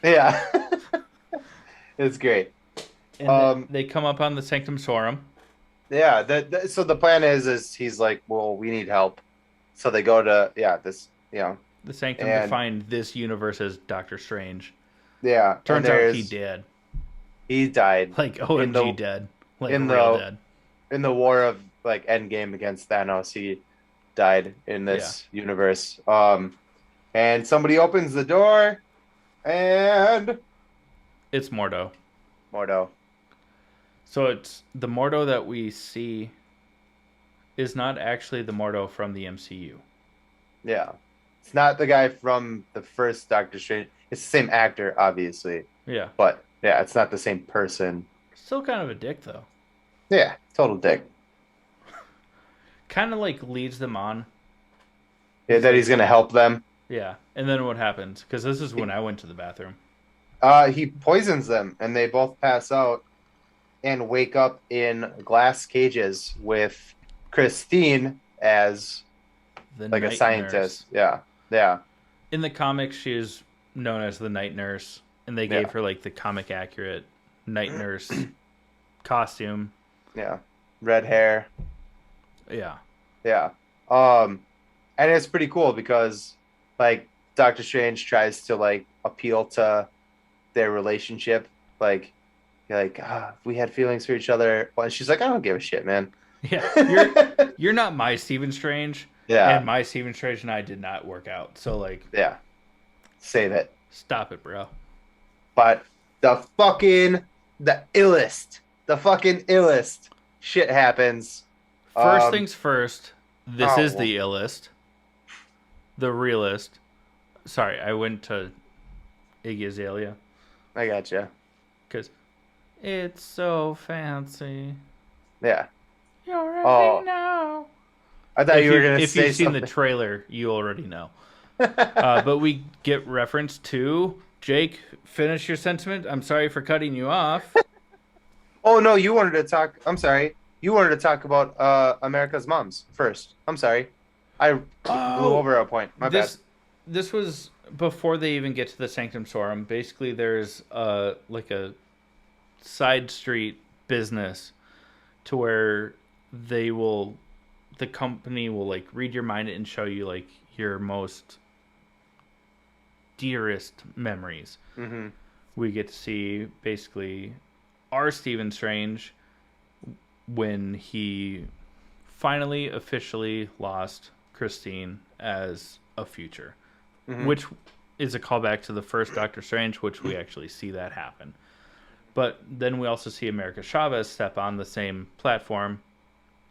Yeah, it's great. And Um, they come up on the Sanctum Sorum. yeah. So the plan is he's like, well, we need help, so they go to this, The Sanctum to and find this universe as Doctor Strange. yeah, and Turns out he there's did. he died Like in OMG the dead. Like in real the dead. in the war of like Endgame against Thanos. He died in Yeah. this universe. And somebody opens the door, and It's Mordo. Mordo. So it's the Mordo that we see is not actually the Mordo from the MCU. Yeah, it's not the guy from the first Doctor Strange. It's the same actor, obviously, Yeah. but yeah, it's not the same person. Still kind of a dick though. Yeah, total dick. Kind of like leads them on. Yeah, He's that like, he's gonna help them. yeah. And then what happens? Because this is when I went to the bathroom. He poisons them, and they both pass out and wake up in glass cages with Christine as The like a night scientist. nurse. Yeah, yeah, In the comics, she is known as the night nurse, and they gave yeah, her like the comic accurate night nurse costume. yeah. Red hair. Yeah. Yeah. And it's pretty cool because like Doctor Strange tries to like appeal to their relationship. Like, you're like, we had feelings for each other. Well, and she's like, I don't give a shit, man. Yeah. You're not my Stephen Strange, Yeah, and my Stephen Strange and I did not work out. So like, yeah. Save it. stop it, bro. But the fucking illest shit happens. First Um, things first. This is oh, the illest, the realest. Sorry, I went to Iggy Azalea I gotcha. because it's so fancy. Yeah. You already Oh, know. I thought you were gonna If say you've seen the something. trailer, you already know. But we get reference to Jake. Finish your sentiment. I'm sorry for cutting you off. Oh no, you wanted to talk. I'm sorry. You wanted to talk about America's Moms first. I'm sorry. I blew Oh, over a point. My bad. this was before they even get to the Sanctum Sorum. Basically, there's like a side street business to where the company will like read your mind and show you like your most dearest memories. Mm-hmm. We get to see basically our Stephen Strange when he finally officially lost Christine as a future, Mm-hmm. which is a callback to the first Doctor Strange, which we actually see that happen. But then we also see America Chavez step on the same platform,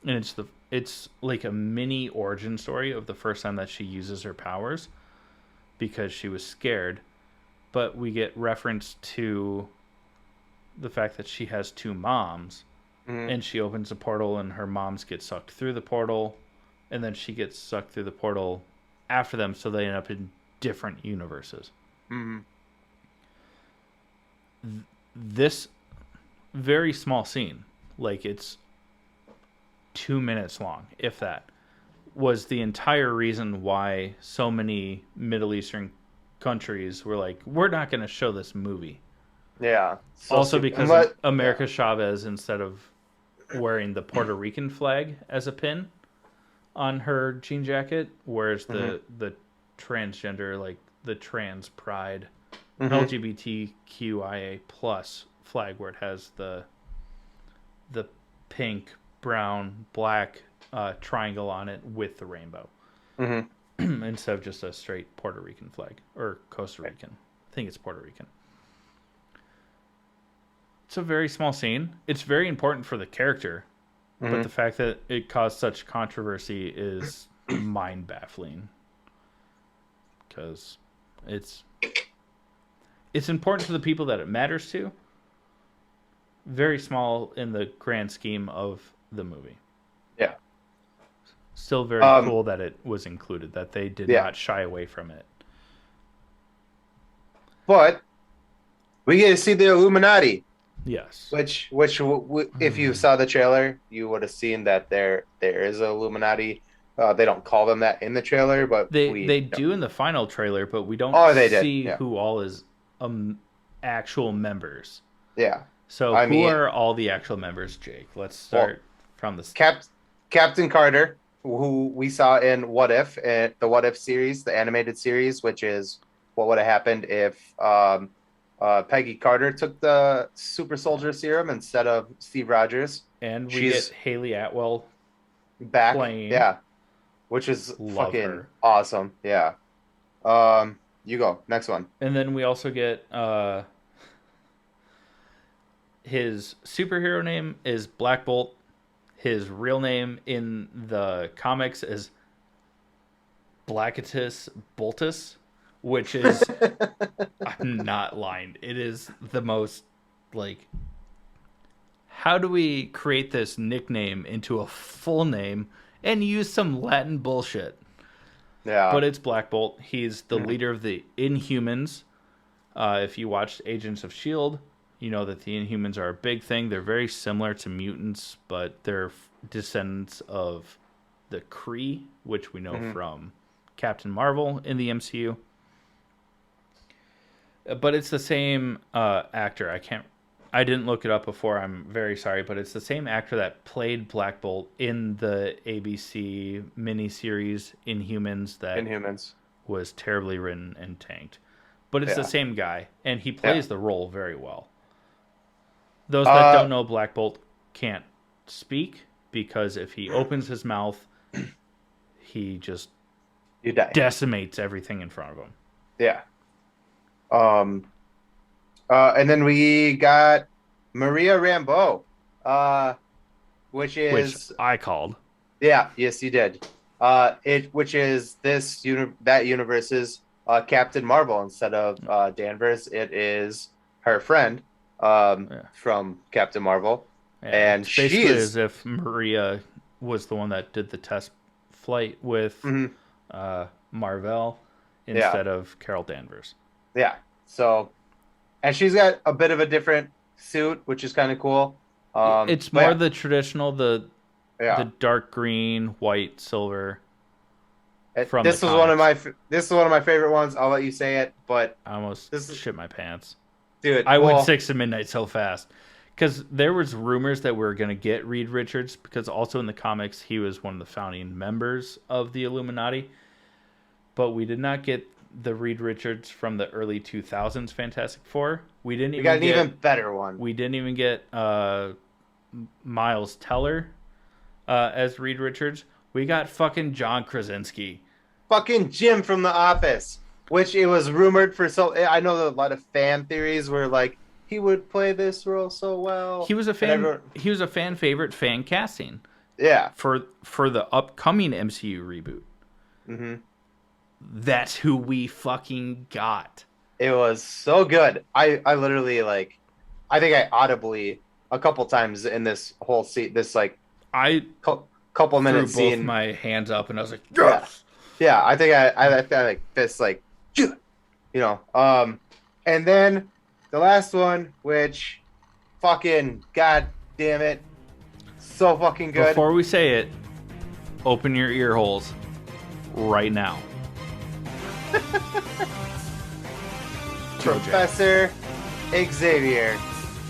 and it's like a mini origin story of the first time that she uses her powers because she was scared. But we get reference to the fact that she has two moms, Mm-hmm. and she opens a portal, and her moms get sucked through the portal, and then she gets sucked through the portal after them, so they end up in different universes. Mm-hmm. This very small scene, like it's 2 minutes long, if that, was the entire reason why so many Middle Eastern countries were like, we're not going to show this movie. Yeah. So Also stupid. because Unless, America Chavez, instead of wearing the Puerto Rican flag as a pin on her jean jacket, wears the transgender, like the trans pride LGBTQIA plus flag, where it has the pink, brown, black triangle on it with the rainbow. Mm-hmm. Instead of just a straight Puerto Rican flag. Or Costa Rican. I think it's Puerto Rican. It's a very small scene. It's very important for the character. Mm-hmm. But the fact that it caused such controversy is mind-baffling. Because it's important to the people that it matters to. Very small in the grand scheme of the movie. Yeah. Still very cool that it was included, that they did not shy away from it. But we get to see the Illuminati. Yes. Which if you saw the trailer, you would have seen that there is an Illuminati. They don't call them that in the trailer, but they do in the final trailer, but we don't see who all is actual members. Yeah. So who are all the actual members, Jake? Let's start from the Captain Carter, who we saw in What If, the What If series, the animated series, which is what would have happened if Peggy Carter took the super soldier serum instead of Steve Rogers. And we get Haley Atwell back playing. Yeah. Which is Love fucking her. awesome. Yeah. You go. Next one. And then we also get his superhero name is Black Bolt. His real name in the comics is Blacketus Boltus, which is I'm not lying. It is the most like, how do we create this nickname into a full name and use some Latin bullshit? Yeah. But it's Black Bolt. He's the leader of the Inhumans. If you watched Agents of S.H.I.E.L.D., you know that the Inhumans are a big thing. They're very similar to mutants, but they're descendants of the Kree, which we know from Captain Marvel in the MCU. But it's the same actor. I didn't look it up before. I'm very sorry, but it's the same actor that played Black Bolt in the ABC miniseries Inhumans that was terribly written and tanked. But it's the same guy, and he plays the role very well. Those that don't know, Black Bolt can't speak, because if he opens his mouth, he just decimates everything in front of him. Yeah. And then we got Maria Rambeau, which I called. Yeah, yes, you did. Which is that universe's Captain Marvel instead of Danvers. It is her friend from Captain Marvel, and it's basically as if Maria was the one that did the test flight with Marvel instead of Carol Danvers. Yeah. So, and she's got a bit of a different suit, which is kind of cool. It's more the traditional, the dark green, white, silver. This was one of my favorite ones. I'll let you say it, but I almost shit my pants, dude. I went 6 to midnight so fast because there was rumors that we were gonna get Reed Richards, because also in the comics he was one of the founding members of the Illuminati, but we did not get the Reed Richards from the early 2000s Fantastic Four. We didn't We got even an get even better one. we didn't even get Miles Teller as Reed Richards. We got fucking John Krasinski. Fucking Jim from The Office, which it was rumored for so. I know that a lot of fan theories were like he would play this role so well. He was a fan favorite, fan casting Yeah. for the upcoming MCU reboot. Mm-hmm. That's who we fucking got. It was so good. I literally like. I think I audibly a couple times in this whole scene, this like I couple threw minute both scene. my hands up and I was like, Yeah, yes! yeah. I think I like this like, you know. And then the last one, which fucking god damn it, so fucking good. Before we say it, open your ear holes right now. Professor Xavier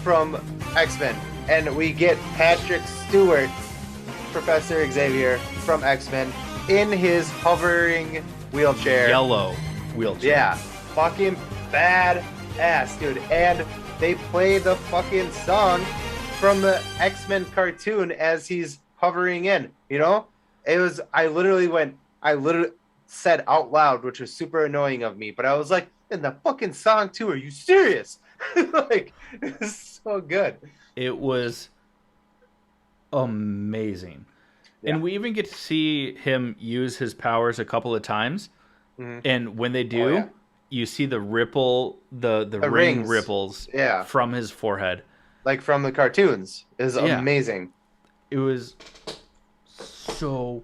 from X-Men. And we get Patrick Stewart, Professor Xavier from X-Men, in his hovering wheelchair. Yellow wheelchair. Yeah, fucking badass, dude. And they play the fucking song from the X-Men cartoon as he's hovering in, you know? I literally said out loud, which was super annoying of me, but I was like, in the fucking song too, are you serious? Like, it's so good. It was amazing. Yeah. And we even get to see him use his powers a couple of times. Mhm. And when they do, you see the ripple, the ring rings. ripples Yeah. from his forehead. Like from the cartoons. Is amazing. It was so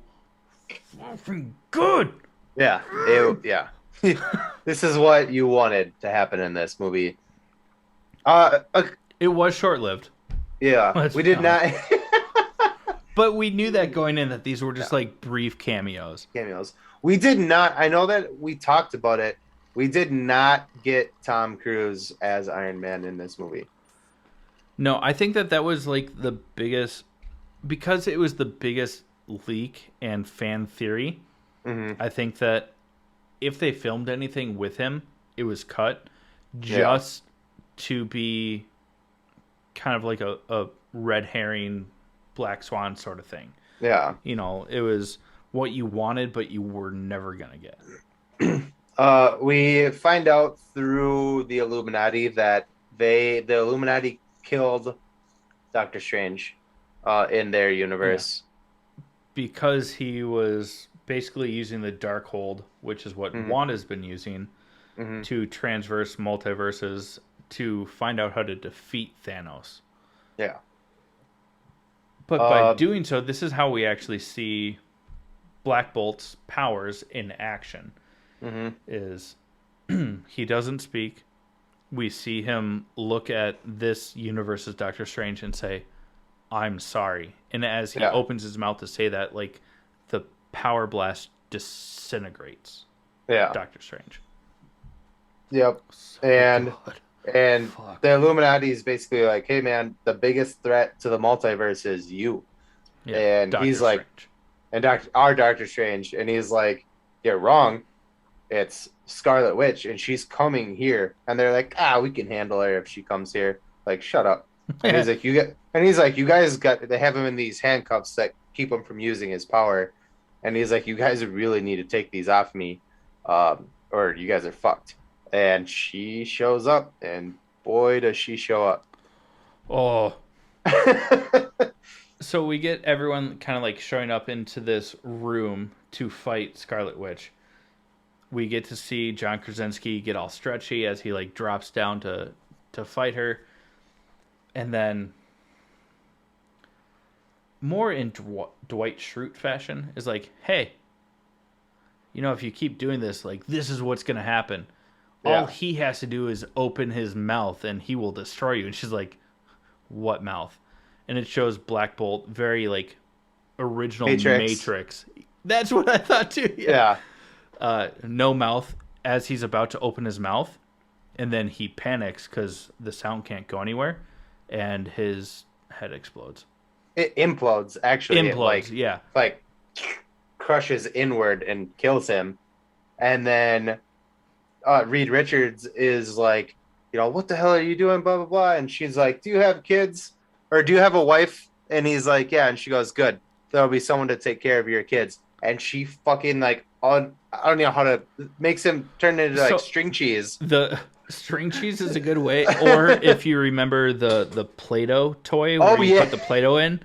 fucking good. Yeah. Yeah. This is what you wanted to happen in this movie. It was short-lived. Yeah. Let's We be did not But we knew that going in that these were just like brief cameos. We did not. I know that we talked about it. We did not get Tom Cruise as Iron Man in this movie. No, I think that was like the biggest, because it was the biggest leak and fan theory. Mm-hmm. I think that if they filmed anything with him, it was cut just to be kind of like a red herring, black swan sort of thing. Yeah. You know, it was what you wanted, but you were never going to get. We find out through the Illuminati that the Illuminati killed Doctor Strange in their universe. Yeah. Because he was basically using the Darkhold, which is what Wanda's been using, to transverse multiverses to find out how to defeat Thanos. Yeah. But by doing so, this is how we actually see Black Bolt's powers in action. Is he doesn't speak. We see him look at this universe's Doctor Strange and say, "I'm sorry." And as he opens his mouth to say that, like, the power blast disintegrates Doctor Strange. Yep. So and good. Fuck. The Illuminati is basically like, hey man, the biggest threat to the multiverse is you. Yeah, and Doctor he's like, Strange. and our Doctor Strange, and he's like, you're wrong. It's Scarlet Witch, and she's coming here. And they're like, we can handle her if she comes here. Like, shut up. And he's like, you guys they have him in these handcuffs that keep him from using his power. And he's like, you guys really need to take these off me, or you guys are fucked. And she shows up, and boy, does she show up. Oh. So we get everyone kind of like showing up into this room to fight Scarlet Witch. We get to see John Krasinski get all stretchy as he like drops down to fight her. And then more in Dwight Schrute fashion is like, hey, you know, if you keep doing this, like, this is what's going to happen. Yeah. All he has to do is open his mouth and he will destroy you. And she's like, what mouth? And it shows Black Bolt, very like original Matrix. That's what I thought too. Yeah. No mouth as he's about to open his mouth. And then he panics because the sound can't go anywhere. And his head explodes. It implodes, actually. Like crushes inward and kills him. And then Reed Richards is like, what the hell are you doing? Blah blah blah. And she's like, do you have kids or do you have a wife? And he's like, yeah. And she goes, good. There'll be someone to take care of your kids. And she fucking like on I don't know how to makes him turn into like So string cheese. the string cheese is a good way. Or if you remember the Play-Doh toy where Oh you yeah, put the Play-Doh in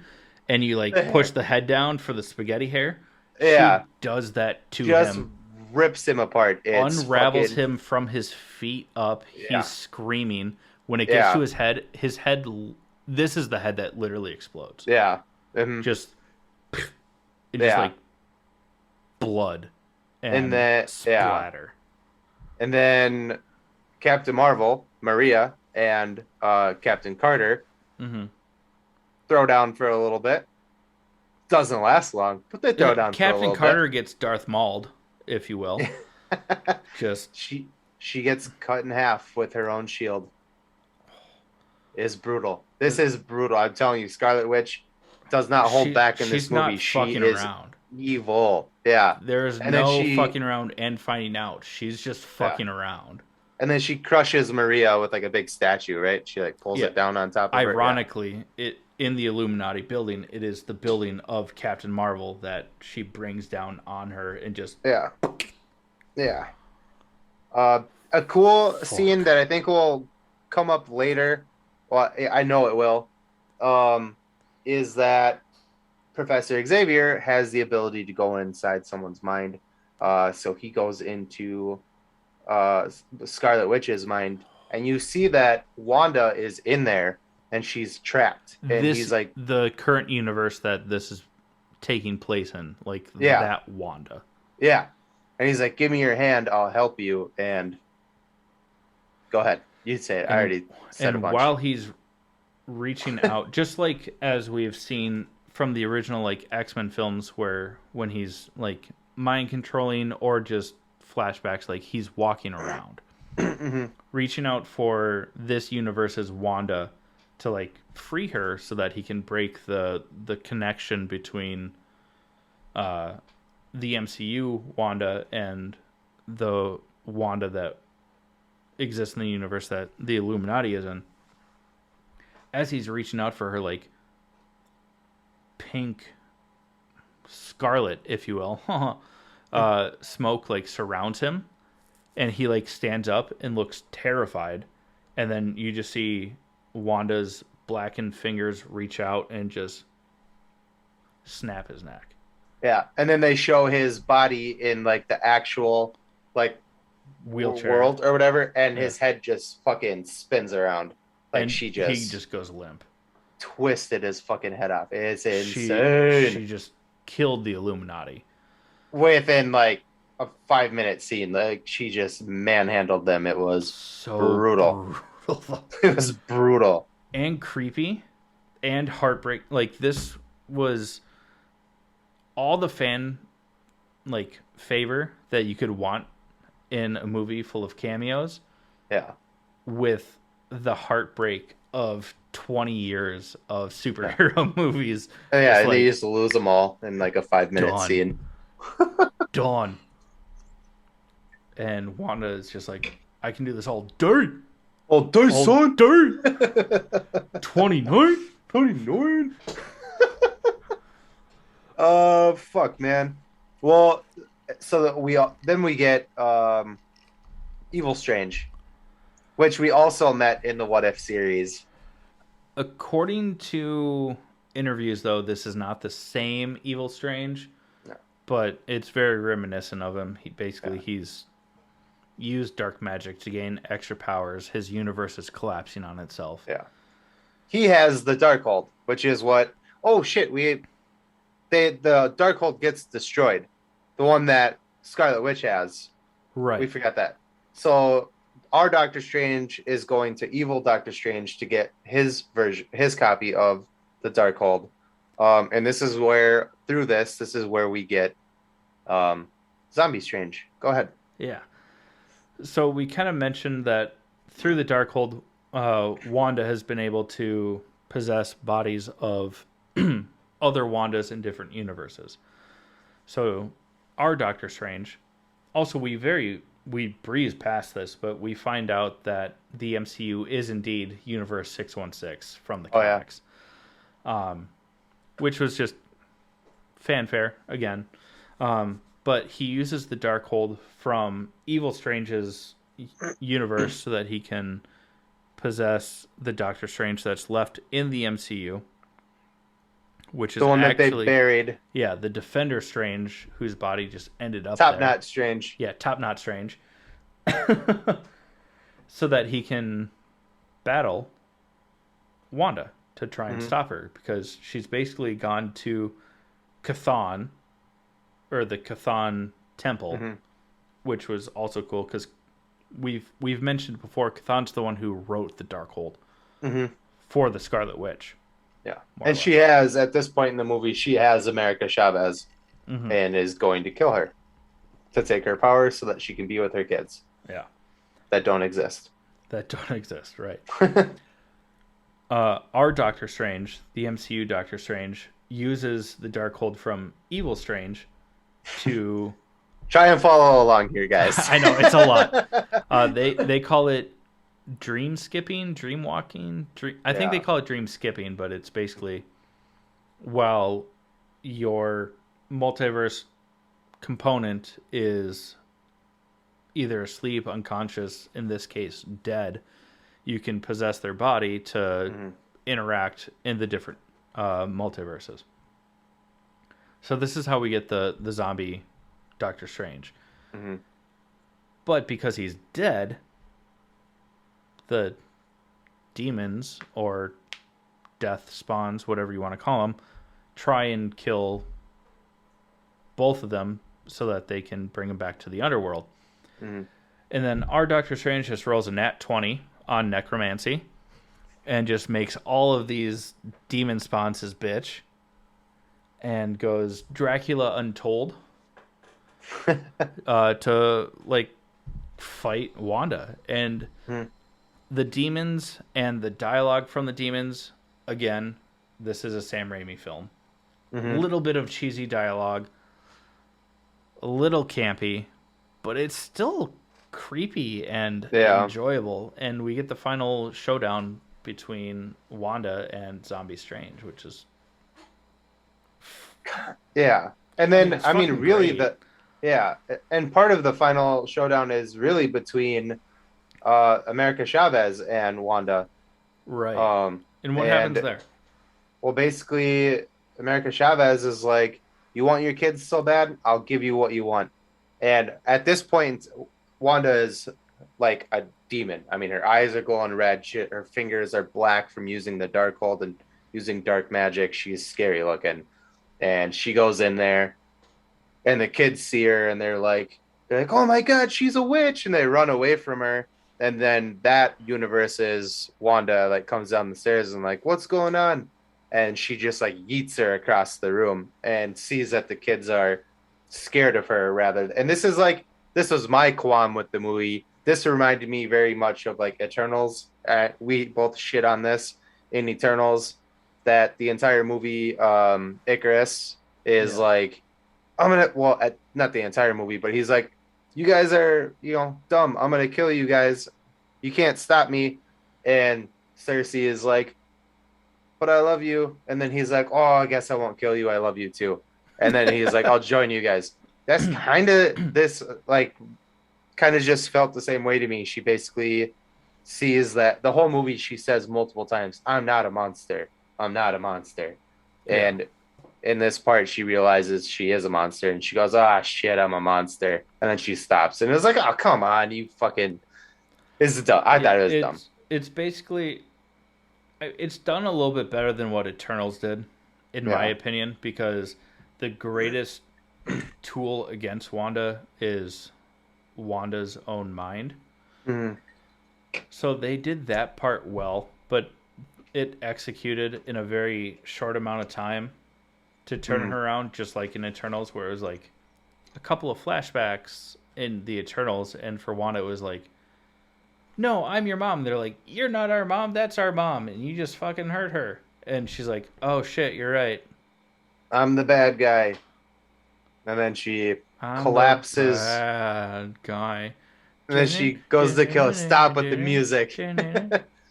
and you like push the head down for the spaghetti hair, yeah. she does that to Just him, rips him apart. It's unravels fucking him from his feet up. He's yeah, screaming. When it gets to yeah, his head, this is the head that literally explodes. yeah, Just, it just yeah. like blood And and then yeah, splatter. and then Captain Marvel, Maria, and Captain Carter Mm-hmm. throw down for a little bit. Doesn't last long, but they throw down for a Captain little bit. Carter gets Darth Mauled, if you will. Just she gets cut in half with her own shield. Is brutal. This is brutal. I'm telling you, Scarlet Witch does not hold back in this she's movie. not She fucking is around. evil. Yeah. There is And then no she fucking around and finding out. She's just yeah. fucking around. And then she crushes Maria with like a big statue, right? She like pulls Yeah. it down on top of her. Yeah. Ironically, it in the Illuminati building, it is the building of Captain Marvel that she brings down on her and just Yeah. Yeah. A cool scene fuck. that I think will come up later. Well, I know it will. Is that Professor Xavier has the ability to go inside someone's mind. So he goes into Scarlet Witch's mind, and you see that Wanda is in there and she's trapped. And This he's like, the current universe that this is taking place in, like yeah, that Wanda. yeah. And he's like, give me your hand, I'll help you. And go ahead. You say it. I And already said a and bunch. while he's reaching out, just like as we've seen from the original like X-Men films where when he's like mind controlling or just flashbacks, like he's walking around Hmm. reaching out for this universe's Wanda to like free her so that he can break the connection between uh the MCU Wanda and the Wanda that exists in the universe that the Illuminati is in. As he's reaching out for her, like pink scarlet, if you will, smoke like surrounds him, and he like stands up and looks terrified, and then you just see Wanda's blackened fingers reach out and just snap his neck. Yeah. And then they show his body in like the actual like Wheelchair, world or whatever, and yeah, his head just fucking spins around. Like and she he just just goes limp. twisted his fucking head off. It's She insane. just killed the Illuminati. Within like a 5 minute scene, like she just manhandled them. It was So brutal. brutal. It was brutal. And creepy and heartbreak. Like this was all the fan like favor that you could want in a movie full of cameos Yeah. with the heartbreak of 20 years of Yeah. superhero movies. And Just yeah, they like used to lose them all in like a 5 minute done, scene. done. And Wanda is just like, I can do this all day, Oh, day, all son. day. 29. 29. Fuck, man. Well, so that then we get Evil Strange, which we also met in the What If series. According to interviews, though, this is not the same Evil Strange, No. but it's very reminiscent of him. Yeah. He's used dark magic to gain extra powers. His universe is collapsing on itself. Yeah. He has the Darkhold, which is what. Oh shit! The Darkhold gets destroyed. The one that Scarlet Witch has. We Right. forgot that. So our Doctor Strange is going to evil Doctor Strange to get his version, his copy of the Darkhold. And this is where this is where we get Zombie Strange. Go ahead. Yeah. So we kind of mentioned that through the Darkhold, Wanda has been able to possess bodies of other Wandas in different universes. So our Doctor Strange, also we very we breeze past this, but we find out that the MCU is indeed Universe 616 from the Oh yeah. comics, which was just fanfare again. But he uses the Darkhold from Evil Strange's universe so that he can possess the Doctor Strange that's left in the MCU, which is The one that they actually buried. yeah, the Defender Strange whose body just ended up Top there. Knot Strange. Yeah, Top Knot Strange. So that he can battle Wanda to try and stop her because she's basically gone to Chthon or the Chthon Temple, which was also cool because we've mentioned before Chthon's the one who wrote the Darkhold for the Scarlet Witch. Yeah, and she has at this point in the movie she has America Chavez and is going to kill her to take her power so that she can be with her kids. Yeah, that don't exist. That don't exist, right? Our Doctor Strange, the MCU Doctor Strange, uses the Darkhold from Evil Strange to try and follow along here, guys. I know it's a lot. They call it dream skipping, dream walking. I think they call it dream skipping, but it's basically while your multiverse component is either asleep, unconscious, in this case, dead, you can possess their body to interact in the different multiverses. So this is how we get the zombie Doctor Strange. But because he's dead, the demons or death spawns, whatever you want to call them, try and kill both of them so that they can bring him back to the underworld. And then our Doctor Strange just rolls a nat 20 on necromancy and just makes all of these demon spawns his bitch and goes Dracula Untold to like fight Wanda. And the demons and the dialogue from the demons, again, this is a Sam Raimi film. A little bit of cheesy dialogue, a little campy, but it's still creepy and enjoyable. And we get the final showdown between Wanda and Zombie Strange, which is and then I mean really great. and part of the final showdown is really between America Chavez and Wanda, right? And what happens there? Well, basically, America Chavez is like, "You want your kids so bad? I'll give you what you want." And at this point, Wanda is like a demon. I mean, her eyes are glowing red. Her fingers are black from using the Darkhold and using dark magic. She's scary looking. And she goes in there, and the kids see her, and they're like, "Oh my God, she's a witch!" And they run away from her. And then that universe is Wanda like comes down the stairs and like, "What's going on?" And she just like yeets her across the room and sees that the kids are scared of her rather. And this was my qualm with the movie. This reminded me very much of like Eternals. We both shit on this in Eternals, that the entire movie Icarus is like, not the entire movie, but he's like, "You guys are, dumb. I'm going to kill you guys. You can't stop me." And Cersei is like, "But I love you." And then he's like, "Oh, I guess I won't kill you. I love you too." And then he's like, "I'll join you guys." That's kind of just felt the same way to me. She basically sees that the whole movie, she says multiple times, "I'm not a monster. I'm not a monster." Yeah. And in this part, she realizes she is a monster, and she goes, "Ah, shit, I'm a monster." And then she stops, and it was like, "Oh, come on, you fucking..." It's dumb. I thought it was dumb. It's basically, it's done a little bit better than what Eternals did, in my opinion, because the greatest tool against Wanda is Wanda's own mind. So they did that part well, but it executed in a very short amount of time to turn her around, just like in Eternals, where it was like a couple of flashbacks in the Eternals, and for Wanda it was like, "No, I'm your mom." They're like, "You're not our mom, that's our mom, and you just fucking hurt her." And she's like, "Oh shit, you're right. I'm the bad guy." And then she collapses. The bad guy. And then she goes to kill. Stop with the music.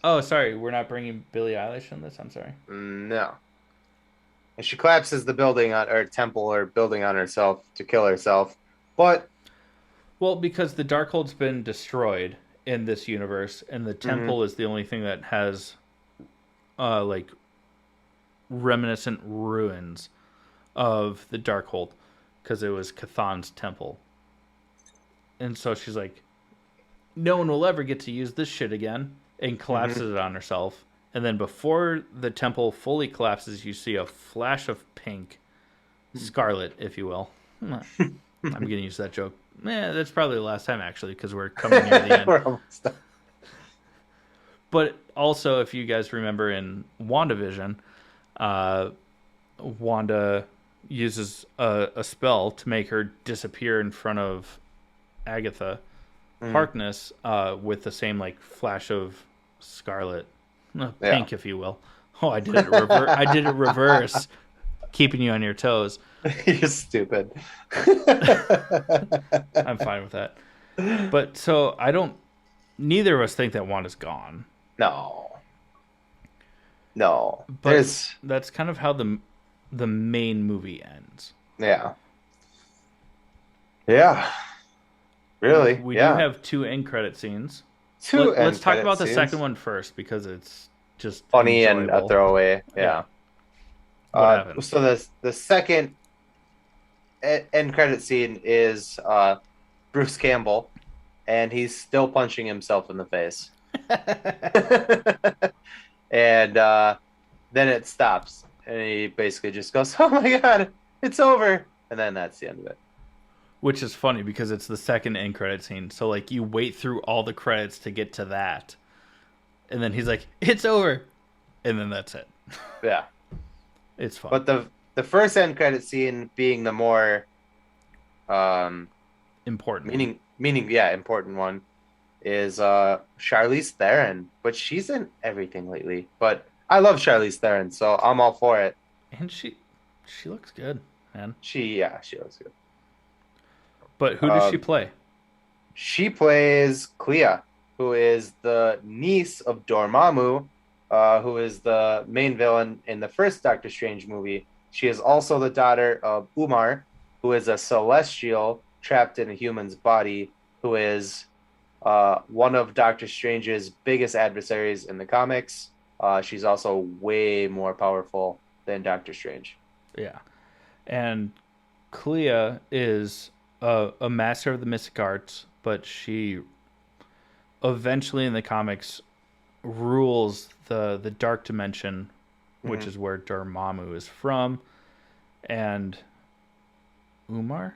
Oh, sorry. We're not bringing Billie Eilish in this. I'm sorry. No. And she collapses the building on or temple or building on herself to kill herself. But Well, because the Darkhold's been destroyed in this universe, and the mhm, temple is the only thing that has like reminiscent ruins of the Darkhold, because it was Cathan's temple. And so she's like, no one will ever get to use this shit again, and mhm. collapses it on herself. And then before the temple fully collapses, you see a flash of pink, scarlet, if you will. I'm going to use that joke. That's probably the last time, actually, because we're coming near the end. We're almost done. But also, if you guys remember in WandaVision, uh, Wanda uses a spell to make her disappear in front of Agatha Mhm. Harkness with the same like flash of scarlet, Yeah. pink, if you will. Oh, I did it reverse. I did it reverse, keeping you on your toes. You're stupid. I'm fine with that. But so I don't. Neither of us think that Wanda's gone. No. No. But There's that's kind of how the main movie ends. yeah. Yeah. Really? We do Yeah. have two end credit scenes. Two Let's end talk credit about the second scenes. one first because it's just Funny and a enjoyable. throwaway. Yeah. Yeah. What happens? So the second end credit scene is Bruce Campbell, and he's still punching himself in the face. And then it stops, and he basically just goes, "Oh my god, it's over!" And then that's the end of it. Which is funny because it's the second end credit scene. So like you wait through all the credits to get to that. And then he's like, "It's over." And then that's it. Yeah, It's fun. but the first end credit scene being the more um Important one. meaning yeah important one is Charlize Theron, but she's in everything lately. But I love Charlize Theron, so I'm all for it. And she looks good, man. She looks good. But who does she Um, play? she plays Clea, who is the niece of Dormammu, who is the main villain in the first Doctor Strange movie. She is also the daughter of Umar, who is a celestial trapped in a human's body, who is one of Doctor Strange's biggest adversaries in the comics. She's also way more powerful than Doctor Strange. Yeah. And Clea is a master of the mystic arts, but she eventually in the comics rules the dark dimension, which Mm-hmm. is where Dormammu is from, and Umar,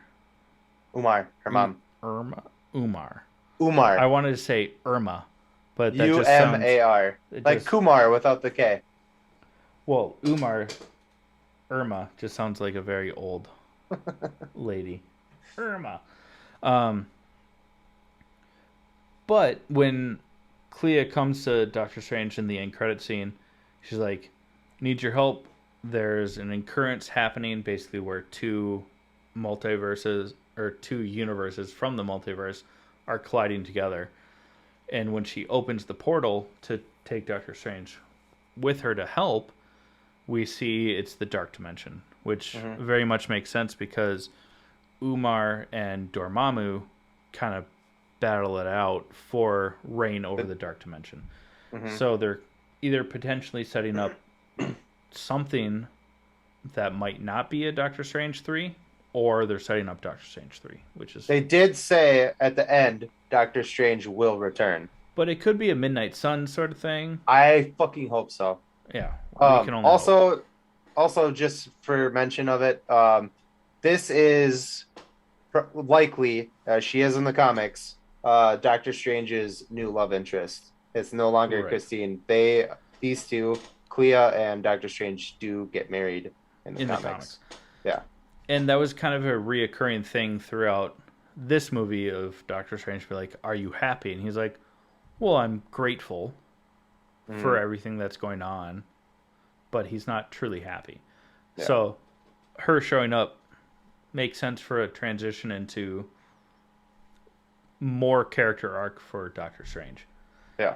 Umar, her mom. Irma, Umar. I Umar, wanted to say Irma, but that just sounds Umar, it like just Kumar without the K. well Umar Irma just sounds like a very old lady. Irma. Um, but when Clea comes to Doctor Strange in the end credit scene, she's like, "Need your help." There's an occurrence happening, basically where two multiverses or two universes from the multiverse are colliding together. And when she opens the portal to take Doctor Strange with her to help, we see it's the dark dimension, which Mm-hmm. very much makes sense because Umar and Dormammu kind of battle it out for reign over the dark dimension. Mm-hmm. So they're either potentially setting up something that might not be a Doctor Strange 3 or they're setting up Doctor Strange 3, which is They did say at the end Doctor Strange will return. but it could be a Midnight Sun sort of thing. I fucking hope so. Yeah, we can only hope. Also, just for mention of it, this is likely, as she is in the comics, Doctor Strange's new love interest. It's no longer Right. Christine. These two, Clea and Doctor Strange, do get married in the In the comics. comics. Yeah. And that was kind of a reoccurring thing throughout this movie of Doctor Strange be like, "Are you happy?" And he's like, "Well, I'm grateful for Mhm. everything that's going on," but he's not truly happy. Yeah. So her showing up makes sense for a transition into more character arc for Doctor Strange. Yeah.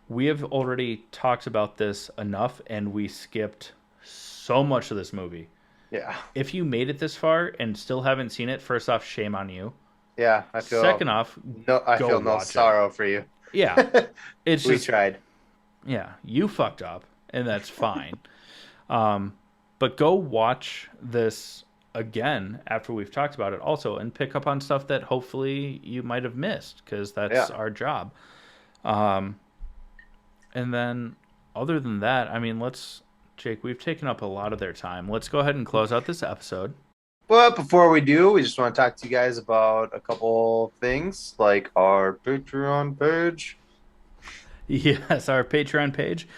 We have already talked about this enough, and we skipped so much of this movie. Yeah. If you made it this far and still haven't seen it, first off, shame on you. Yeah. Second off, I go feel no watch sorrow for you. it. Yeah, it's We just tried. yeah, you fucked up, and that's fine. But go watch this again after we've talked about it, also, and pick up on stuff that hopefully you might have missed because that's our job. And then, other than that, I mean, Jake, we've taken up a lot of their time. Let's go ahead and close out this episode. But before we do, we just want to talk to you guys about a couple things, like our Patreon page. Yes, our Patreon page,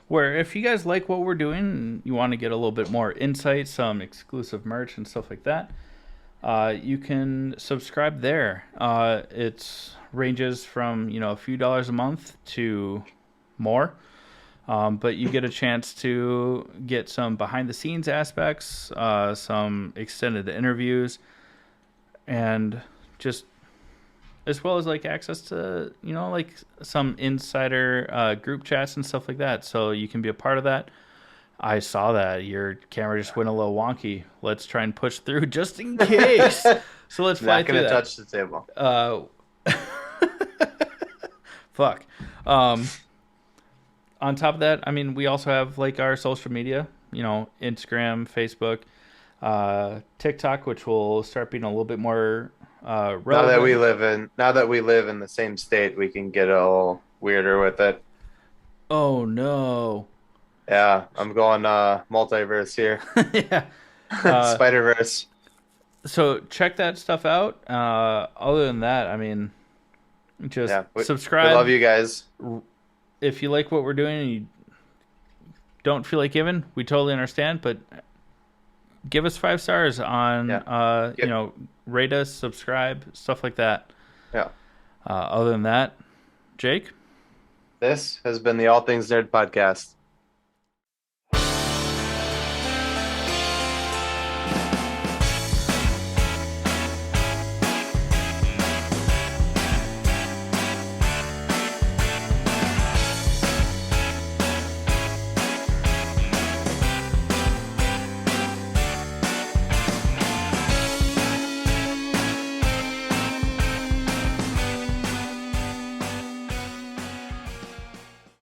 where if you guys like what we're doing and you want to get a little bit more insight, some exclusive merch and stuff like that, you can subscribe there. It ranges from a few dollars a month to more. But you get a chance to get some behind the scenes aspects, some extended interviews, and just as well as like access to like some insider group chats and stuff like that. So you can be a part of that. I saw that your camera just went a little wonky. Let's try and push through just in case. So let's fly Not through gonna that. touch the table. Fuck. On top of that, I mean, we also have like our social media, Instagram, Facebook, TikTok, which will start being a little bit more relevant. Now that we live in the same state, we can get a little weirder with it. Oh no. Yeah, I'm going multiverse here. Yeah. Spider-Verse. So check that stuff out. Other than that, I mean, just subscribe. We love you guys. If you like what we're doing and you don't feel like giving, we totally understand. But give us 5 stars on, rate us, subscribe, stuff like that. Yeah. Other than that, Jake? This has been the All Things Nerd podcast.